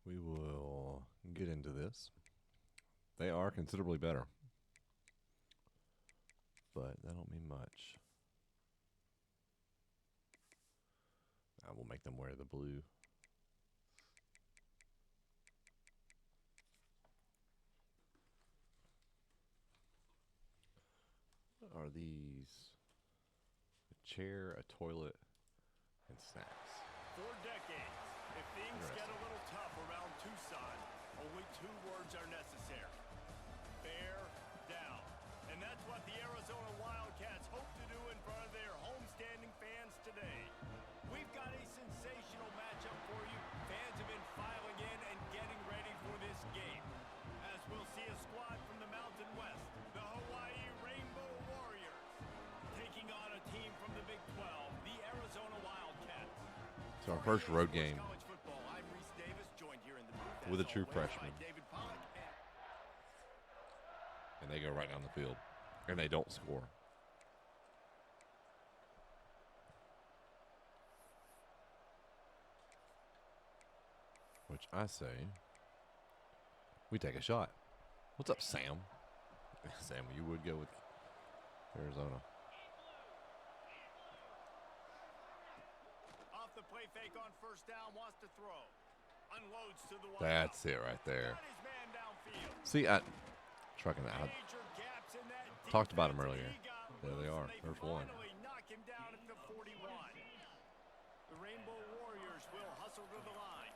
We will get into this. They are considerably better, but that don't mean much. I will make them wear the blue. Are these a chair, a toilet, and snacks? For decades, if things get a little tough around Tucson, only 2 words are necessary. Bear down. And that's what the Arizona Wildcats hope to do in front of their homestanding fans today. We've got a sensational matchup for you. Fans have been filing in and getting ready for this game. As we'll see a squad from the Mountain West, the Hawaii Rainbow Warriors, taking on a team from the Big 12, the Arizona Wildcats. It's our first road game with a true freshman. And they go right down the field. And they don't score. Which I say, we take a shot. What's up, Sam? Sam, you would go with Arizona. Off the play fake on first down, wants to throw. Unloads to the wide. That's it right there. Got his man downfield. See, trucking that. Major gaps in that Talked about him defense, earlier. and he got There they loose, are. and There's one. finally knock him down at the 41. The Rainbow Warriors will hustle to the line.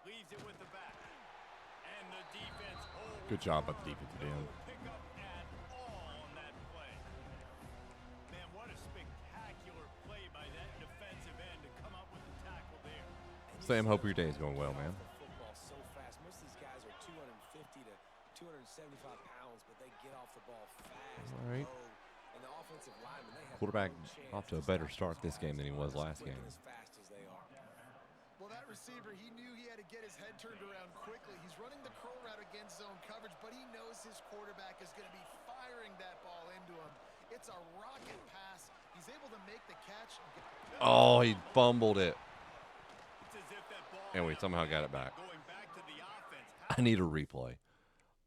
Leaves it with the back. And the defense holds. Good job by the defensive end. Pick up at all on that play. Man, what a spectacular play by that defensive end to come up with the tackle there. Sam, hope your day is going well, man. Football so fast. Most of these guys are 250 to 275 pounds, but they get off the ball fast. All right. And the offensive linemen, they have Quarterback no chance off to a better start this game than he was as last quick game. and as fast as they are. Well, that receiver, he knew he had to get his head turned around quickly. He's running the curl route against zone coverage, but he knows his quarterback is going to be firing that ball into him. It's a rocket pass. He's able to make the catch. Oh, he fumbled it. It's as if that ball And we somehow got it back. going back to the offense. I need a replay.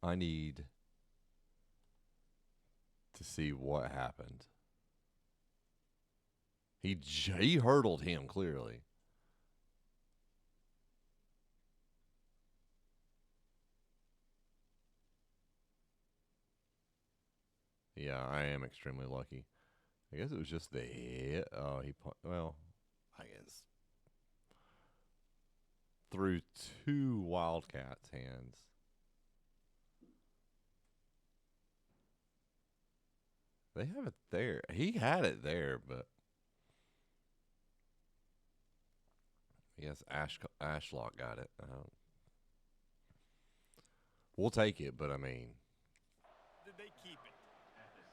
I need to see what happened. He hurdled him, clearly. Yeah, I am extremely lucky. I guess it was just the hit. Oh, well, I guess through 2 Wildcats' hands. They have it there. He had it there, but I guess Ashlock got it. We'll take it, but I mean, Did they keep it?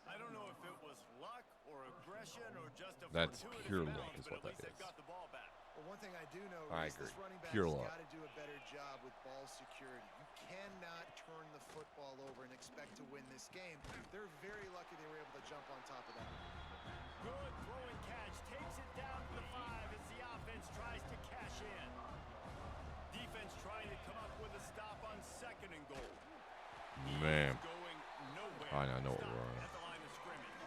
I don't know if it was luck or aggression or just a That's fortuitous pure bounce, luck is but what at least that they've is. got the ball back. Well, one thing I do know I is this agree. running back Pure has luck. got to do a better job with ball security. You cannot turn the football over and expect to win this game. They're very lucky they were able to jump on top of that. Good throw and catch. Takes it down to the 5 as the offense tries to cash in. Defense trying to come up with a stop on 2nd and goal. Man. Going nowhere. I know what we're on. At the line of scrimmage.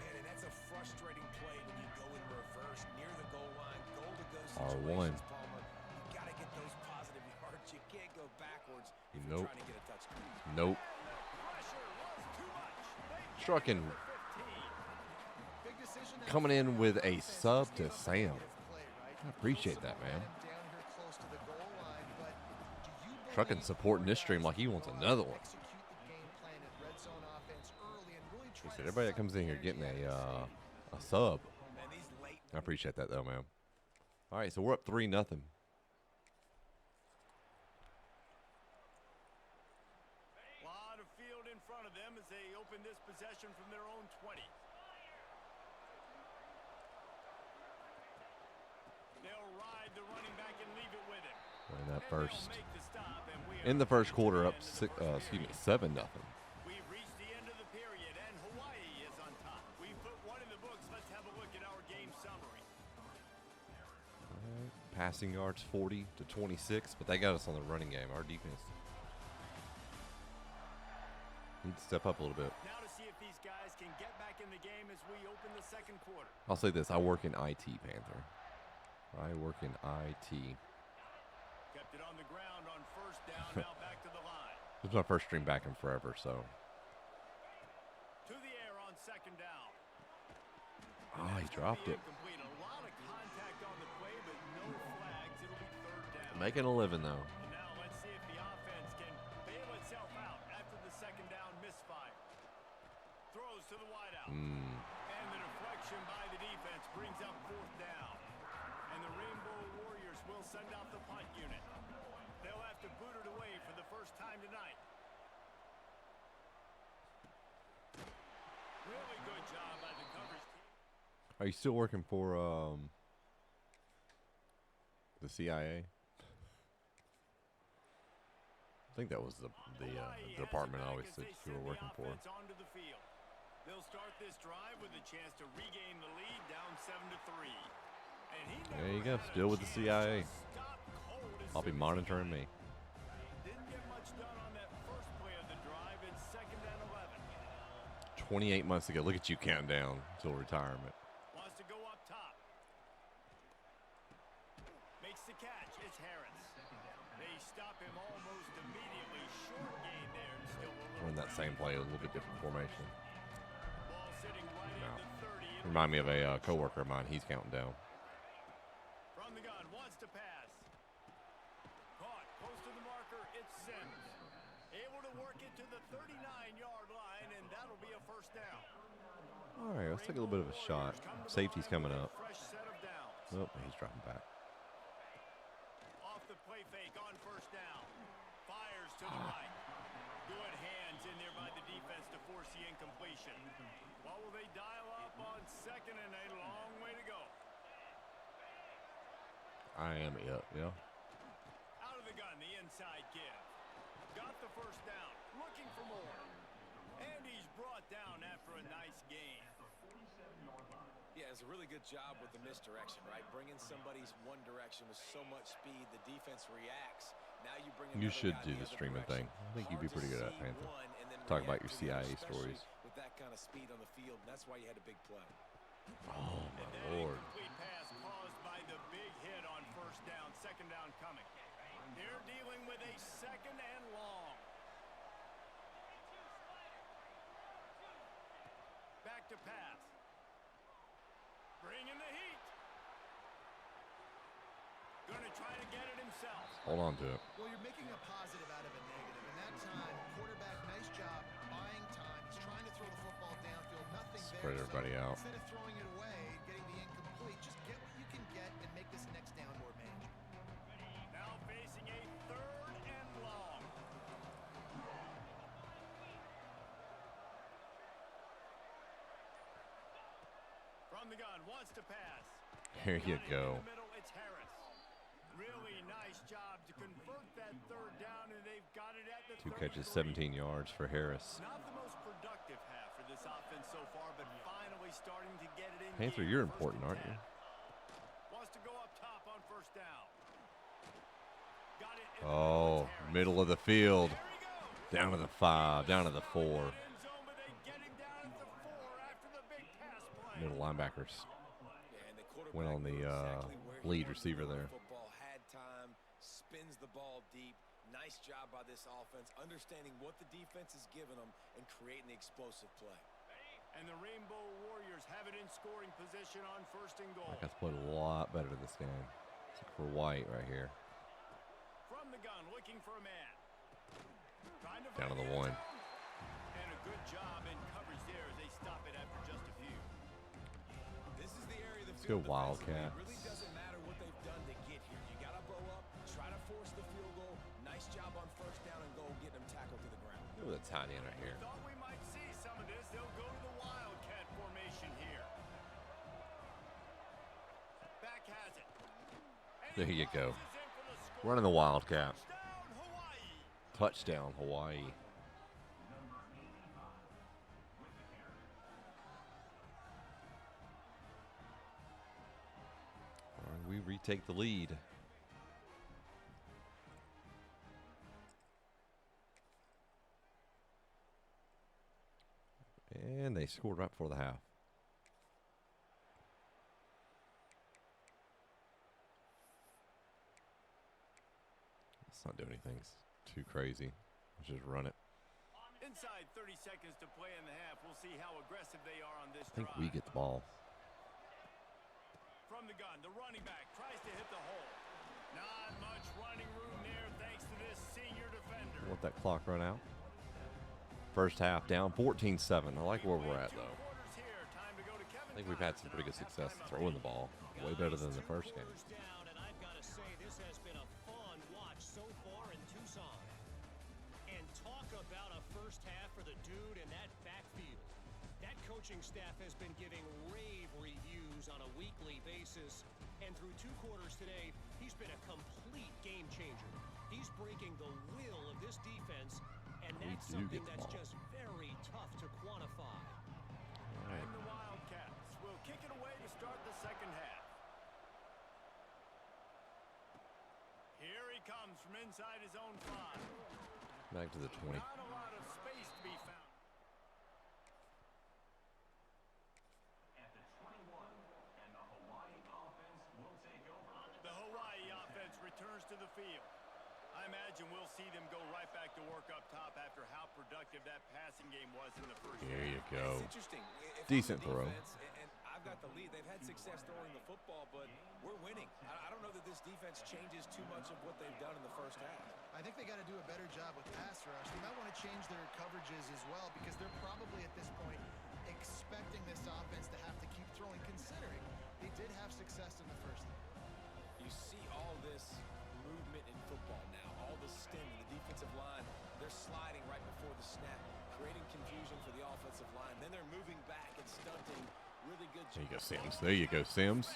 Man, and that's a frustrating play when you go in reverse near the goal line, goal-to-go R1. situations, Palmer. You got to get those positive yards. You can't go backwards if Nope. you're trying to get a touchdown. Nope. Pressure was too much. They Trucking. get it for 15. Big decision now Coming for in the with a offense. sub Just to gave up a Sam. negative play, right? I appreciate that, man. Down here close to the goal line, but do you Trucking believe supporting this our stream guys like he can wants go out another and one. execute the game plan at red zone offense early and really try He said to everybody that suck comes the in here energy getting out of a this game? sub. Man, these late I appreciate that though, man. All right, so we're up 3-0. Lot of field in front of them as they open this possession from their own 20. They'll ride the running back and leave it with him. In that And first, they'll make the stop, and we in are the first to quarter, the up end of the first period. 7-0. We've reached the end of the period, and Hawaii is on top. We've put one in the books. Let's have a look at our game summary. Passing yards 40 to 26, but they got us on the running game. Our defense needs to step up a little bit. Now to see if these guys can get back in the game as we open the second quarter. I'll say this: I work in IT, Panther. I work in IT. Kept it on the ground on first down, now back to the line. This is my first stream back in forever, so. To the air on 2nd down. Oh, he That's gonna dropped be it. incomplete. A lot of contact on the play, but no flags. It'll be 3rd down. Making a living, though. And now let's see if the offense can bail itself out after the 2nd down misfire. Throws to the wideout. And the deflection by the defense brings up 4th down. And the Rainbow Warriors will send out the punt unit. They'll have to boot it away for the first time tonight. Really good job by the coverage team. Are you still working for the CIA? I think that was the Hawaii has department it I back always as said they you were send the working for. offense onto the field. They'll start this drive with a chance to regain the lead down 7-3. And he There you never go, had a still with the CIA. chance to stop cold as I'll be soon as he monitoring got me. it. Didn't get much done on that first play of the drive. It's 2nd and 11. 28 months ago. Look at you counting down till retirement. Wants to go up top. Makes the catch. It's Harris. They stop him almost immediately. Short gain there. And still a little Run that same play, a little bit different formation. ball sitting right No. at the 30. It'll Remind me be of a coworker of mine. He's counting down. From the gun, wants to pass. Caught, close to the marker, it's Sims. Able to work it to the 39-yard line, and that'll be a 1st down. All right, let's take a little bit of a shot. Safety's coming up. Fresh set of downs. Oh, he's dropping back. Off the play fake on 1st down. Fires to the right. Good hands in there by the defense to force the incompletion. What will they dial up on 2nd and a long way to go? I am it. Yeah. Out of the gun, the inside give. Got the 1st down, looking for more. And he's brought down after a nice gain. Yeah, it's a really good job with the misdirection, right? Bringing somebody's one direction with so much speed, the defense reacts. Now you bring You another should guy do the the other streaming direction. thing. I think you'd be Hard to pretty good at see Panther. one and then Talk about react your to the other, CIA especially stories. with that kind of speed on the field. That's why you had a big play. Oh And my that lord. incomplete pass caused by the big hit on 1st down, 2nd down coming. They're dealing with a 2nd and long. Back to pass. Bringing the heat. Going to try to get it himself. Hold on to it. Well, you're making a positive out of a negative. And that time, quarterback, nice job buying time. He's trying to throw the football downfield. Nothing Spread there. everybody so out. Instead of throwing it away and getting the incomplete, just get what you can get and make this next down more manageable. Now facing a 3rd and long. From the gun, wants to pass. Here you Got it go. In the middle, it's Harris. Really nice job to convert that 3rd down, and they've got it at 2 catches, 17 yards for Harris. Not the most productive half for this offense so far, but finally starting to get it in. Panther, gear. you're First important, and aren't 10. you? Wants to go up top on first down. Got it in the Oh, Harris. middle of the field. There he goes. Down to the 5, down to the 4. End zone, but they get him down at the 4 after the big pass play. Middle linebackers Yeah, and the quarterback went on the knew exactly where he lead wanted to receiver throw the there. Football had time, spins the ball deep. Nice job by this offense, understanding what the defense is giving them and creating the explosive play. And the Rainbow Warriors have it in scoring position on first and goal. I got to play a lot better this game. Except for White right here. From the gun, looking for a man. Trying to Down to find the end 1. zone. And a good job in coverage there as they stop it after just a few. This is the area of the Let's go field defensively. Wildcats. It really doesn't matter what they've done to get here. You got to bow up, try to force the field goal. Nice job on first down and goal, getting them tackled to the ground. Look at the tight end right here. Thought we might see some of this. They'll go to the Wildcat formation here. Back has it. And There he you go. launches in for the score. Running the Wildcat. Touchdown, Hawaii. Touchdown, Hawaii. All right, we retake the lead. And they scored right before the half. Let's not do anything too crazy. Let's just run it. Inside 30 seconds to play in the half. We'll see how aggressive they are on this I think drive. we get the ball. From the gun, the running back tries to hit the hole. Not much running room there thanks to this senior defender. Let that clock run out. First half down 14-7. I like where we're at, though. I think we've had some pretty good success throwing the ball. Way better than the first game. Down, and I've got to say, this has been a fun watch so far in Tucson. And talk about a first half for the dude in that backfield. That coaching staff has been giving rave reviews on a weekly basis. And through 2 quarters today, he's been a complete game changer. He's breaking the will of this defense, and that's do something get the that's ball. just very tough to quantify. And the Wildcats will kick it away to start the second half. Here he comes from inside his own 5. Back to the 20. Not a lot of space to be found. At the 21, and the Hawaii offense will take over. The Hawaii offense returns to the field. I imagine we'll see them go right back to work up top after how productive that passing game was in the first There half. you go. It's interesting. If I'm Decent the throw. defense, and I've got the lead. They've had success throwing the football, but we're winning. I don't know that this defense changes too much of what they've done in the first half. I think they got to do a better job with pass rush. They might want to change their coverages as well because they're probably at this point expecting this offense to have to keep throwing, considering they did have success in the first half. You see all this movement in football now, all the stemming, the defensive line, they're sliding right before the snap, creating confusion for the offensive line. Then they're moving back and stunting. Really good There job. you go, Sims. There you go, Sims.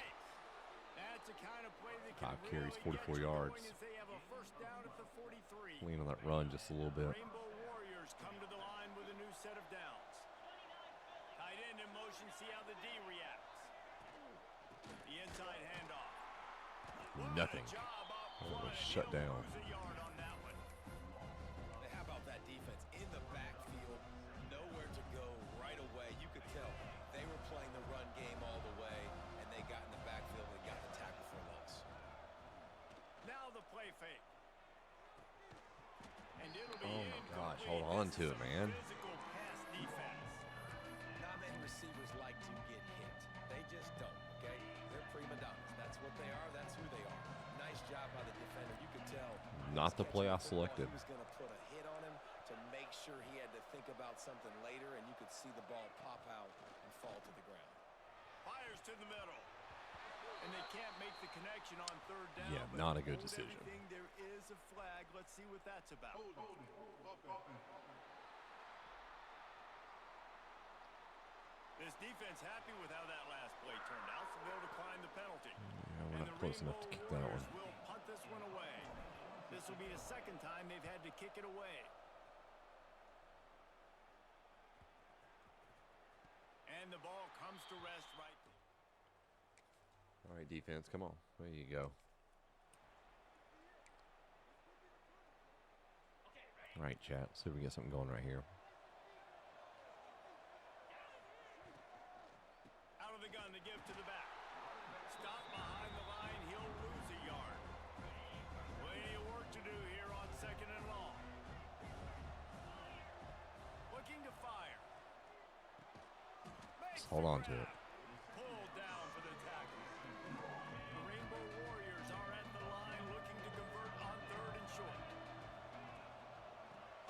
That's a kind of play that can 5 carries, really 44 get you yards. going as they have a first down at the 43. Lean on that run just a little bit. Rainbow Warriors come to the line with a new set of downs. Tight end in motion, see how the D reacts. The inside handoff. Nothing. Good job up Oh, front. shut He'll down. lose a yard on that one. How about that defense in the backfield? Nowhere to go right away. You could tell they were playing the run game all the way, and they got in the backfield and got the tackle for a loss. Now the play fake. And it'll be Oh my incomplete. gosh, hold on This to is it, some man. Physical pass defense. Non-man receivers like to get hit. They just don't, okay? They're prima donnas. That's what they are. That's who they are. Nice job by the defender. You could tell. Not the play I selected. He was going to put a hit on him to make sure he had to think about something later, and you could see the ball pop out and fall to the ground. Fires to the middle. And they can't make the connection on third down. Yeah, but not a good hold decision. everything. There is a flag. Let's see what that's about. This defense happy with how that last play turned out, so they'll decline the penalty. Yeah, we're And not the close enough to Rainbow kick that Warriors one. will punt this one away. This will be the second time they've had to kick it away. comes to rest right there. All right, defense, come on. There you go. All right, chat. See if we get something going right here. Out of the gun to give to the back. Stop behind the line. He'll lose a yard. Plenty of work to do here on 2nd and long. Looking to fire. Let's hold on to it. Pulled down for the tackle. The Rainbow Warriors are at the line looking to convert on 3rd and short.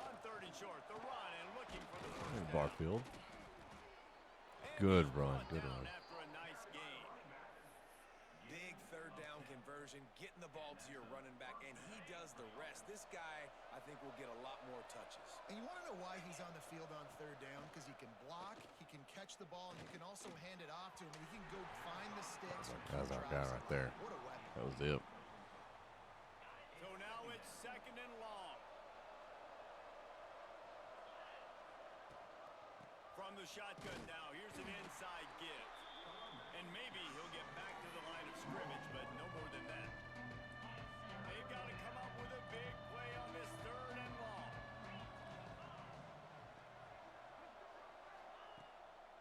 On 3rd and short, the run and looking for the first There's down. Barfield. And Good he's run, brought good down run. After a nice gain. Big 3rd down conversion, getting the ball to your running back, and he does the rest. This guy, I think, will get a lot more touches. And you want to know why he's on the field on 3rd down? Because he can block, he can catch the ball, and you can also hand it off to him. And he can go find the sticks. That's our guy right there. What a weapon. That was it. So now it's 2nd and long. From the shotgun now, here's an inside give. And maybe he'll get back to the line of scrimmage, but no more than that. They've got to come up with a big play on this 3rd and long.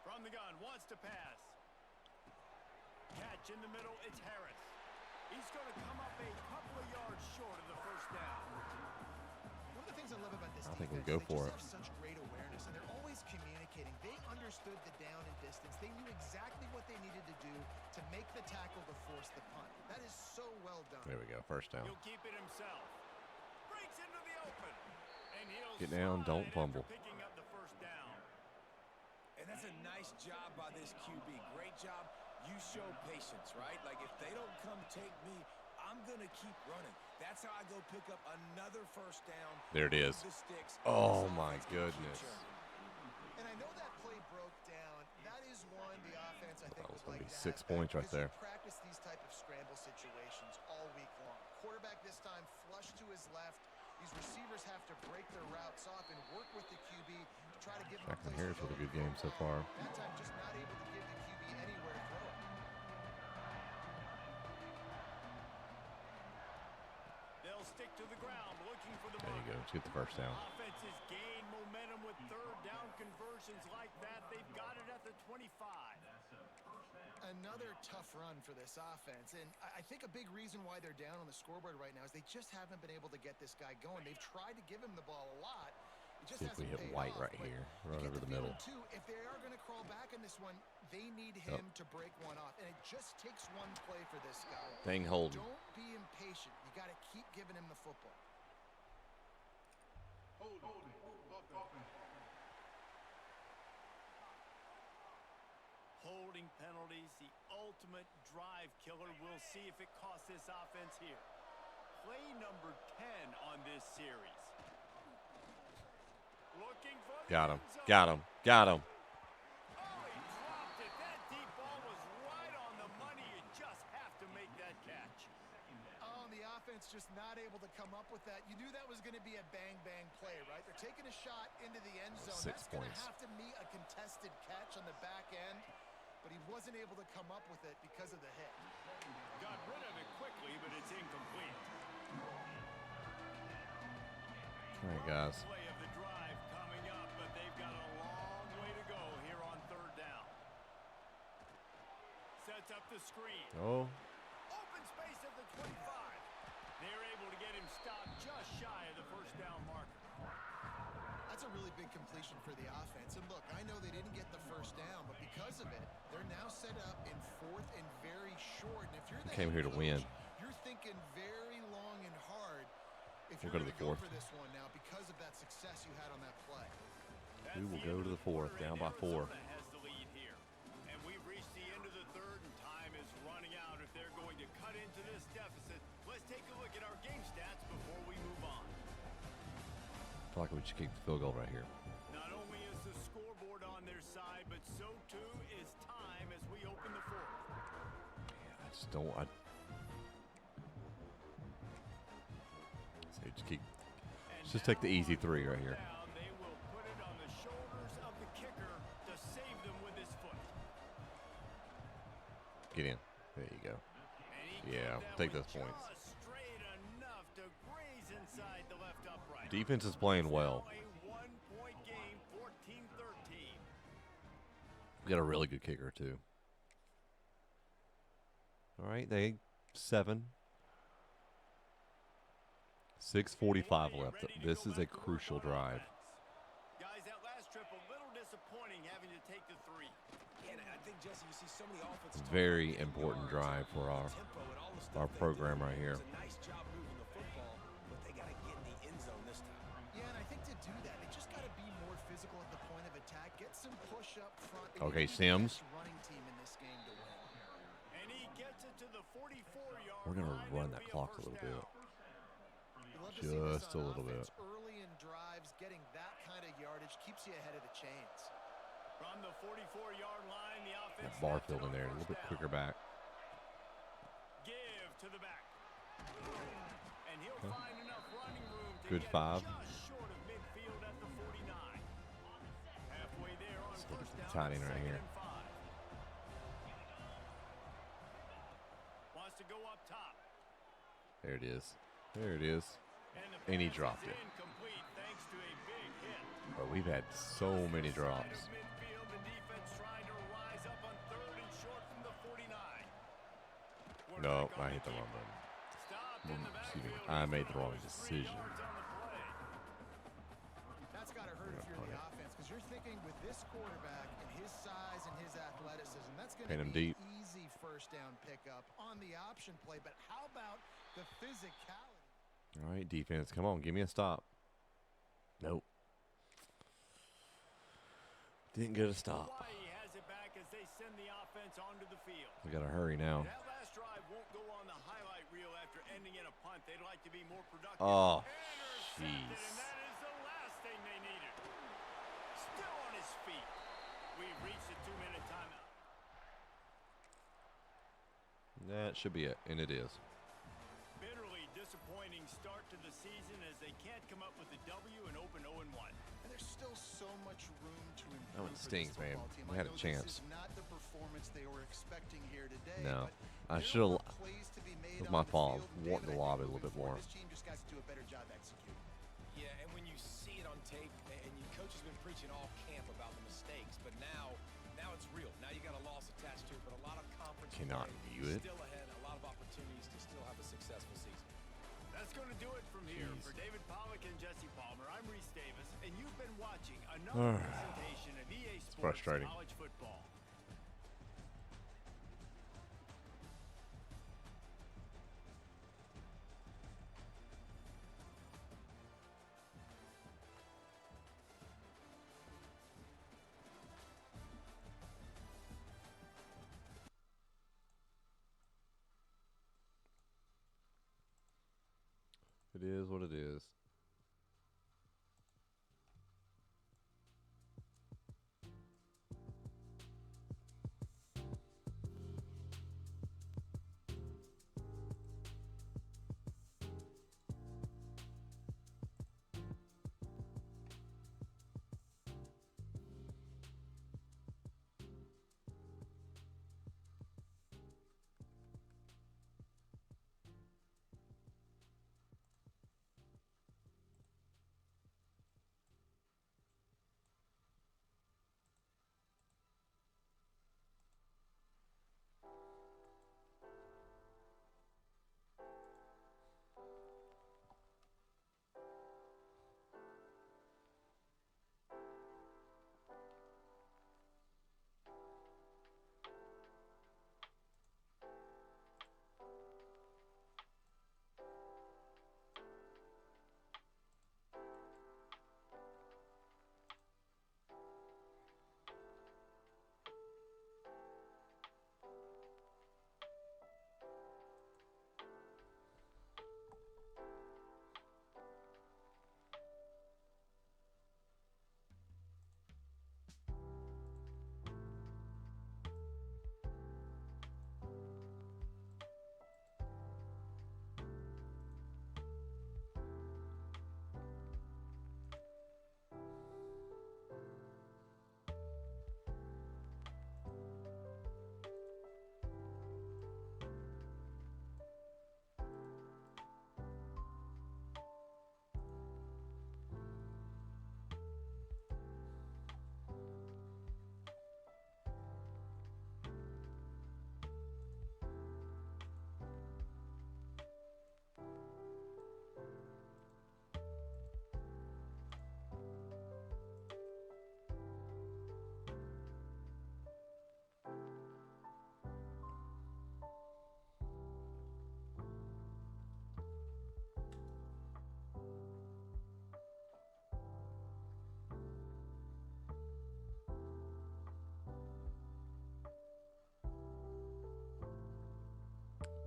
From the gun, wants to pass. Catch in the middle, it's Harris. He's going to come up a couple of yards short of the first down. One of the things I love about this I think defense, we go they for just it. have such great awareness, and they're always communicating. They understood the down and distance. They knew exactly what they needed to do to make the tackle to force the punt. That is so well done. There we go. First down. He'll keep it himself. Breaks into the open. And he'll Get down, slide don't after fumble. picking up the first down. And that's a nice job by this QB. Great job. You show patience, right? Like, if they don't come take me, I'm going to keep running. That's how I go pick up another first down. There it is. The sticks. Oh, This my offense can keep goodness. churning. And I know that play broke down. That is one the offense, I think, That was would gonna like be to 6 have points back right because there. you practice these type of scramble situations all week long. Quarterback this time flush to his left. These receivers have to break their routes off and work with the QB to try to give him a Jackson place Harris to go with a and good game so throw. far. That time just not able to give the QB anywhere to throw it. They'll stick to the ground looking for the There you marker. go. Let's get the first down. Offenses gain momentum with 3rd down conversions like that. They've got it at the 25. Another tough run for this offense, and I think a big reason why they're down on the scoreboard right now is they just haven't been able to get this guy going. They've tried to give him the ball a lot. It just See if we hasn't hit paid White off, right but here. you Right get over the feeling, middle. too, if they are going to crawl back in this one, they need him to break one off, and it just takes one play for this guy. Dang Holden. Don't be impatient. You got to keep giving him the football. Holding penalties, the ultimate drive killer. We'll see if it costs this offense here. Play number 10 on this series. Looking for the Got him. end zone. Got him. Got him. Oh, he dropped it. That deep ball was right on the money. You just have to make that catch. Oh, and the offense just not able to come up with that. You knew that was going to be a bang-bang play, right? They're taking a shot into the end zone. 6 That's going to points. have to be a contested catch on the back end, but he wasn't able to come up with it because of the hit. Got rid of it quickly, but it's incomplete. All right, guys. Play of the drive coming up, but they've got a long way to go here on 3rd down. Sets up the screen. Oh, Open space at the 25. They're able to get him stopped just shy of the first down marker. That's a really big completion for the offense. And look, I know they didn't get the first down, but because of it, they're now set up in 4th and very short. And if you're the Came head here to coach, win. You're thinking very long and hard if We'll you're go to going the to go 4th. for this one now because of that success you had on that play. We will That's go the to end the of 4th, quarter, down and by 4. Arizona has the lead here. And we've reached the end of the 3rd, and time is running out. If they're going to cut into this deficit, let's take a look at our game stats before we move on. I feel like we should kick the field goal right here. Not only is the scoreboard on their side, but so too is time as we open the 4th. I just don't. Say just keep. Let's just take the easy 3 right here. Down, they will put it on the shoulders of the kicker to save them with his foot. Get in. There you go. And he Yeah, caught that take one those points. just straight enough to graze inside the left upright. Defense is playing well. Now a 1-point game, 14-13. We got a really good kicker, too. All right, they 7. 6:45 left. This is a crucial drive. Guys, that last trip a little disappointing having to take the 3. And I think, Jesse, you see so many offensive Very important drive for our program right here. It's a nice job moving the football, but they got to get in the end zone this time. Yeah, and I think to do that, they just got to be more physical at the point of attack. Get some push up front. They Okay, need the Sims. best running team in this game to win. And he gets it to the 44-yard We're going to line. run It'll that be clock a first little down. bit. You love to see this Just a on little bit. offense. Early in drives, getting that kind of yardage keeps you ahead of the chains. From the 44-yard line, the offense That snaps it Barfield in on there, a first little bit down. quicker back. Give to the back. And he'll find enough running room to Good get 5. just short of midfield at the 49. Halfway there on Let's look at first the down. tight end right second here. and 5. Wants to go up top. There it is. There it is. And And he the pass dropped is it. incomplete thanks to a big hit. But we've had so many Side of drops. midfield, the defense trying to rise up on 3rd and short from the 49. No, Quarterback on I the hit the kick. wrong button. Stopped in the Excuse me. backfield. I He's made the gonna wrong lose 3 decision. yards on the play. That's got to hurt if you're the offense because you're thinking with this quarterback and his size and his athleticism, that's going Paint to him be deep. an easy first down pickup on the option play. But how about the physicality? All right, defense. Come on, give me a stop. Nope. Didn't get a stop. Hawaii has it back as they send the offense onto the field. We got to hurry now. That last drive won't go on the highlight reel after ending in a punt. They'd like to be more productive. Oh, Intercepted, jeez. and that is the last thing they needed. Still on his feet. We've reached the 2-minute timeout. That should be it, and it is. Bitterly disappointing start to the season as they can't come up with a W and open 0-1. And there's still so much room to improve. That one for stings, this man. football team. We I had a know chance. This is not the performance they were expecting here today. No. but I there should've- were plays to be made It was on my the fault. field. Wanting to David, I lob it think a little bit moving forward, more. This team just got to do a better job executing. Yeah, and when you see it on tape, and your coach has been preaching all camp about the mistakes, but now it's real. Now you got a loss attached to it, but a lot of conference Cannot play view it. still ahead, a lot of opportunities to still have a successful season. That's going to do it from here. Jeez. For David Pollock and Jesse Palmer, I'm Reese Davis, and you've been watching another presentation of EA Sports frustrating. College Football. It is what it is.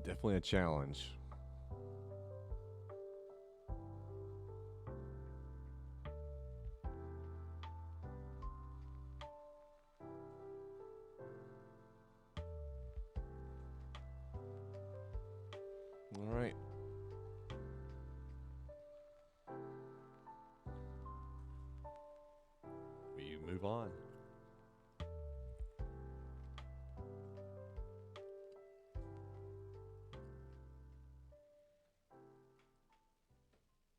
Definitely a challenge. All right. We move on.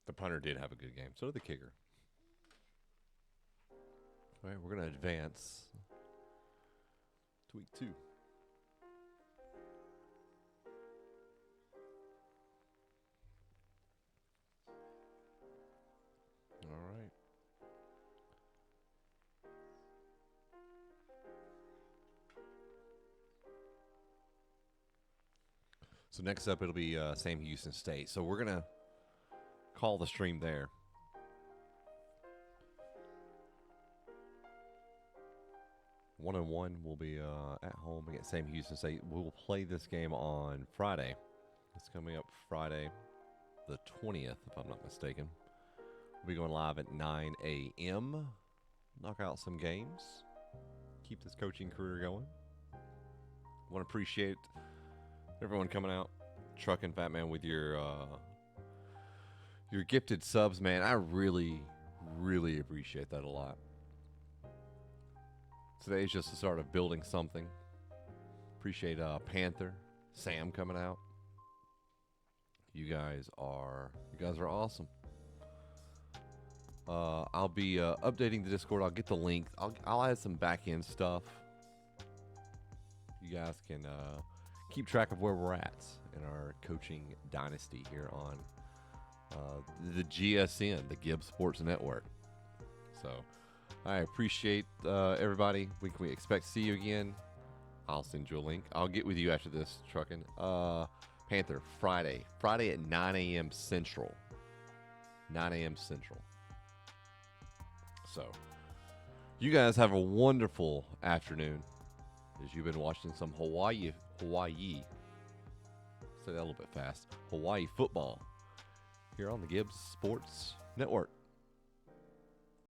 The punter did have a good game. So did the kicker. All right, we're going to advance to week 2. All right. So next up, it'll be Sam Houston State. So we're going to call the stream there. One and one will be at home against Sam Houston State. We'll play this game on Friday. It's coming up Friday, the 20th, if I'm not mistaken. We'll be going live at 9 a.m. Knock out some games. Keep this coaching career going. Want to appreciate everyone coming out, trucking Fat Man with your gifted subs, man. I really, really appreciate that a lot. Today's just the start of building something. Appreciate Panther, Sam coming out. You guys are awesome. I'll be updating the Discord. I'll get the link. I'll add some back end stuff. You guys can keep track of where we're at in our coaching dynasty here on the GSN, the Gibbs Sports Network. So I appreciate everybody. When can we expect to see you again? I'll send you a link. I'll get with you after this, trucking. Panther, Friday at 9 a.m. Central. 9 a.m. Central. So, you guys have a wonderful afternoon as you've been watching some Hawaii. Say that a little bit fast. Hawaii football here on the Gibbs Sports Network.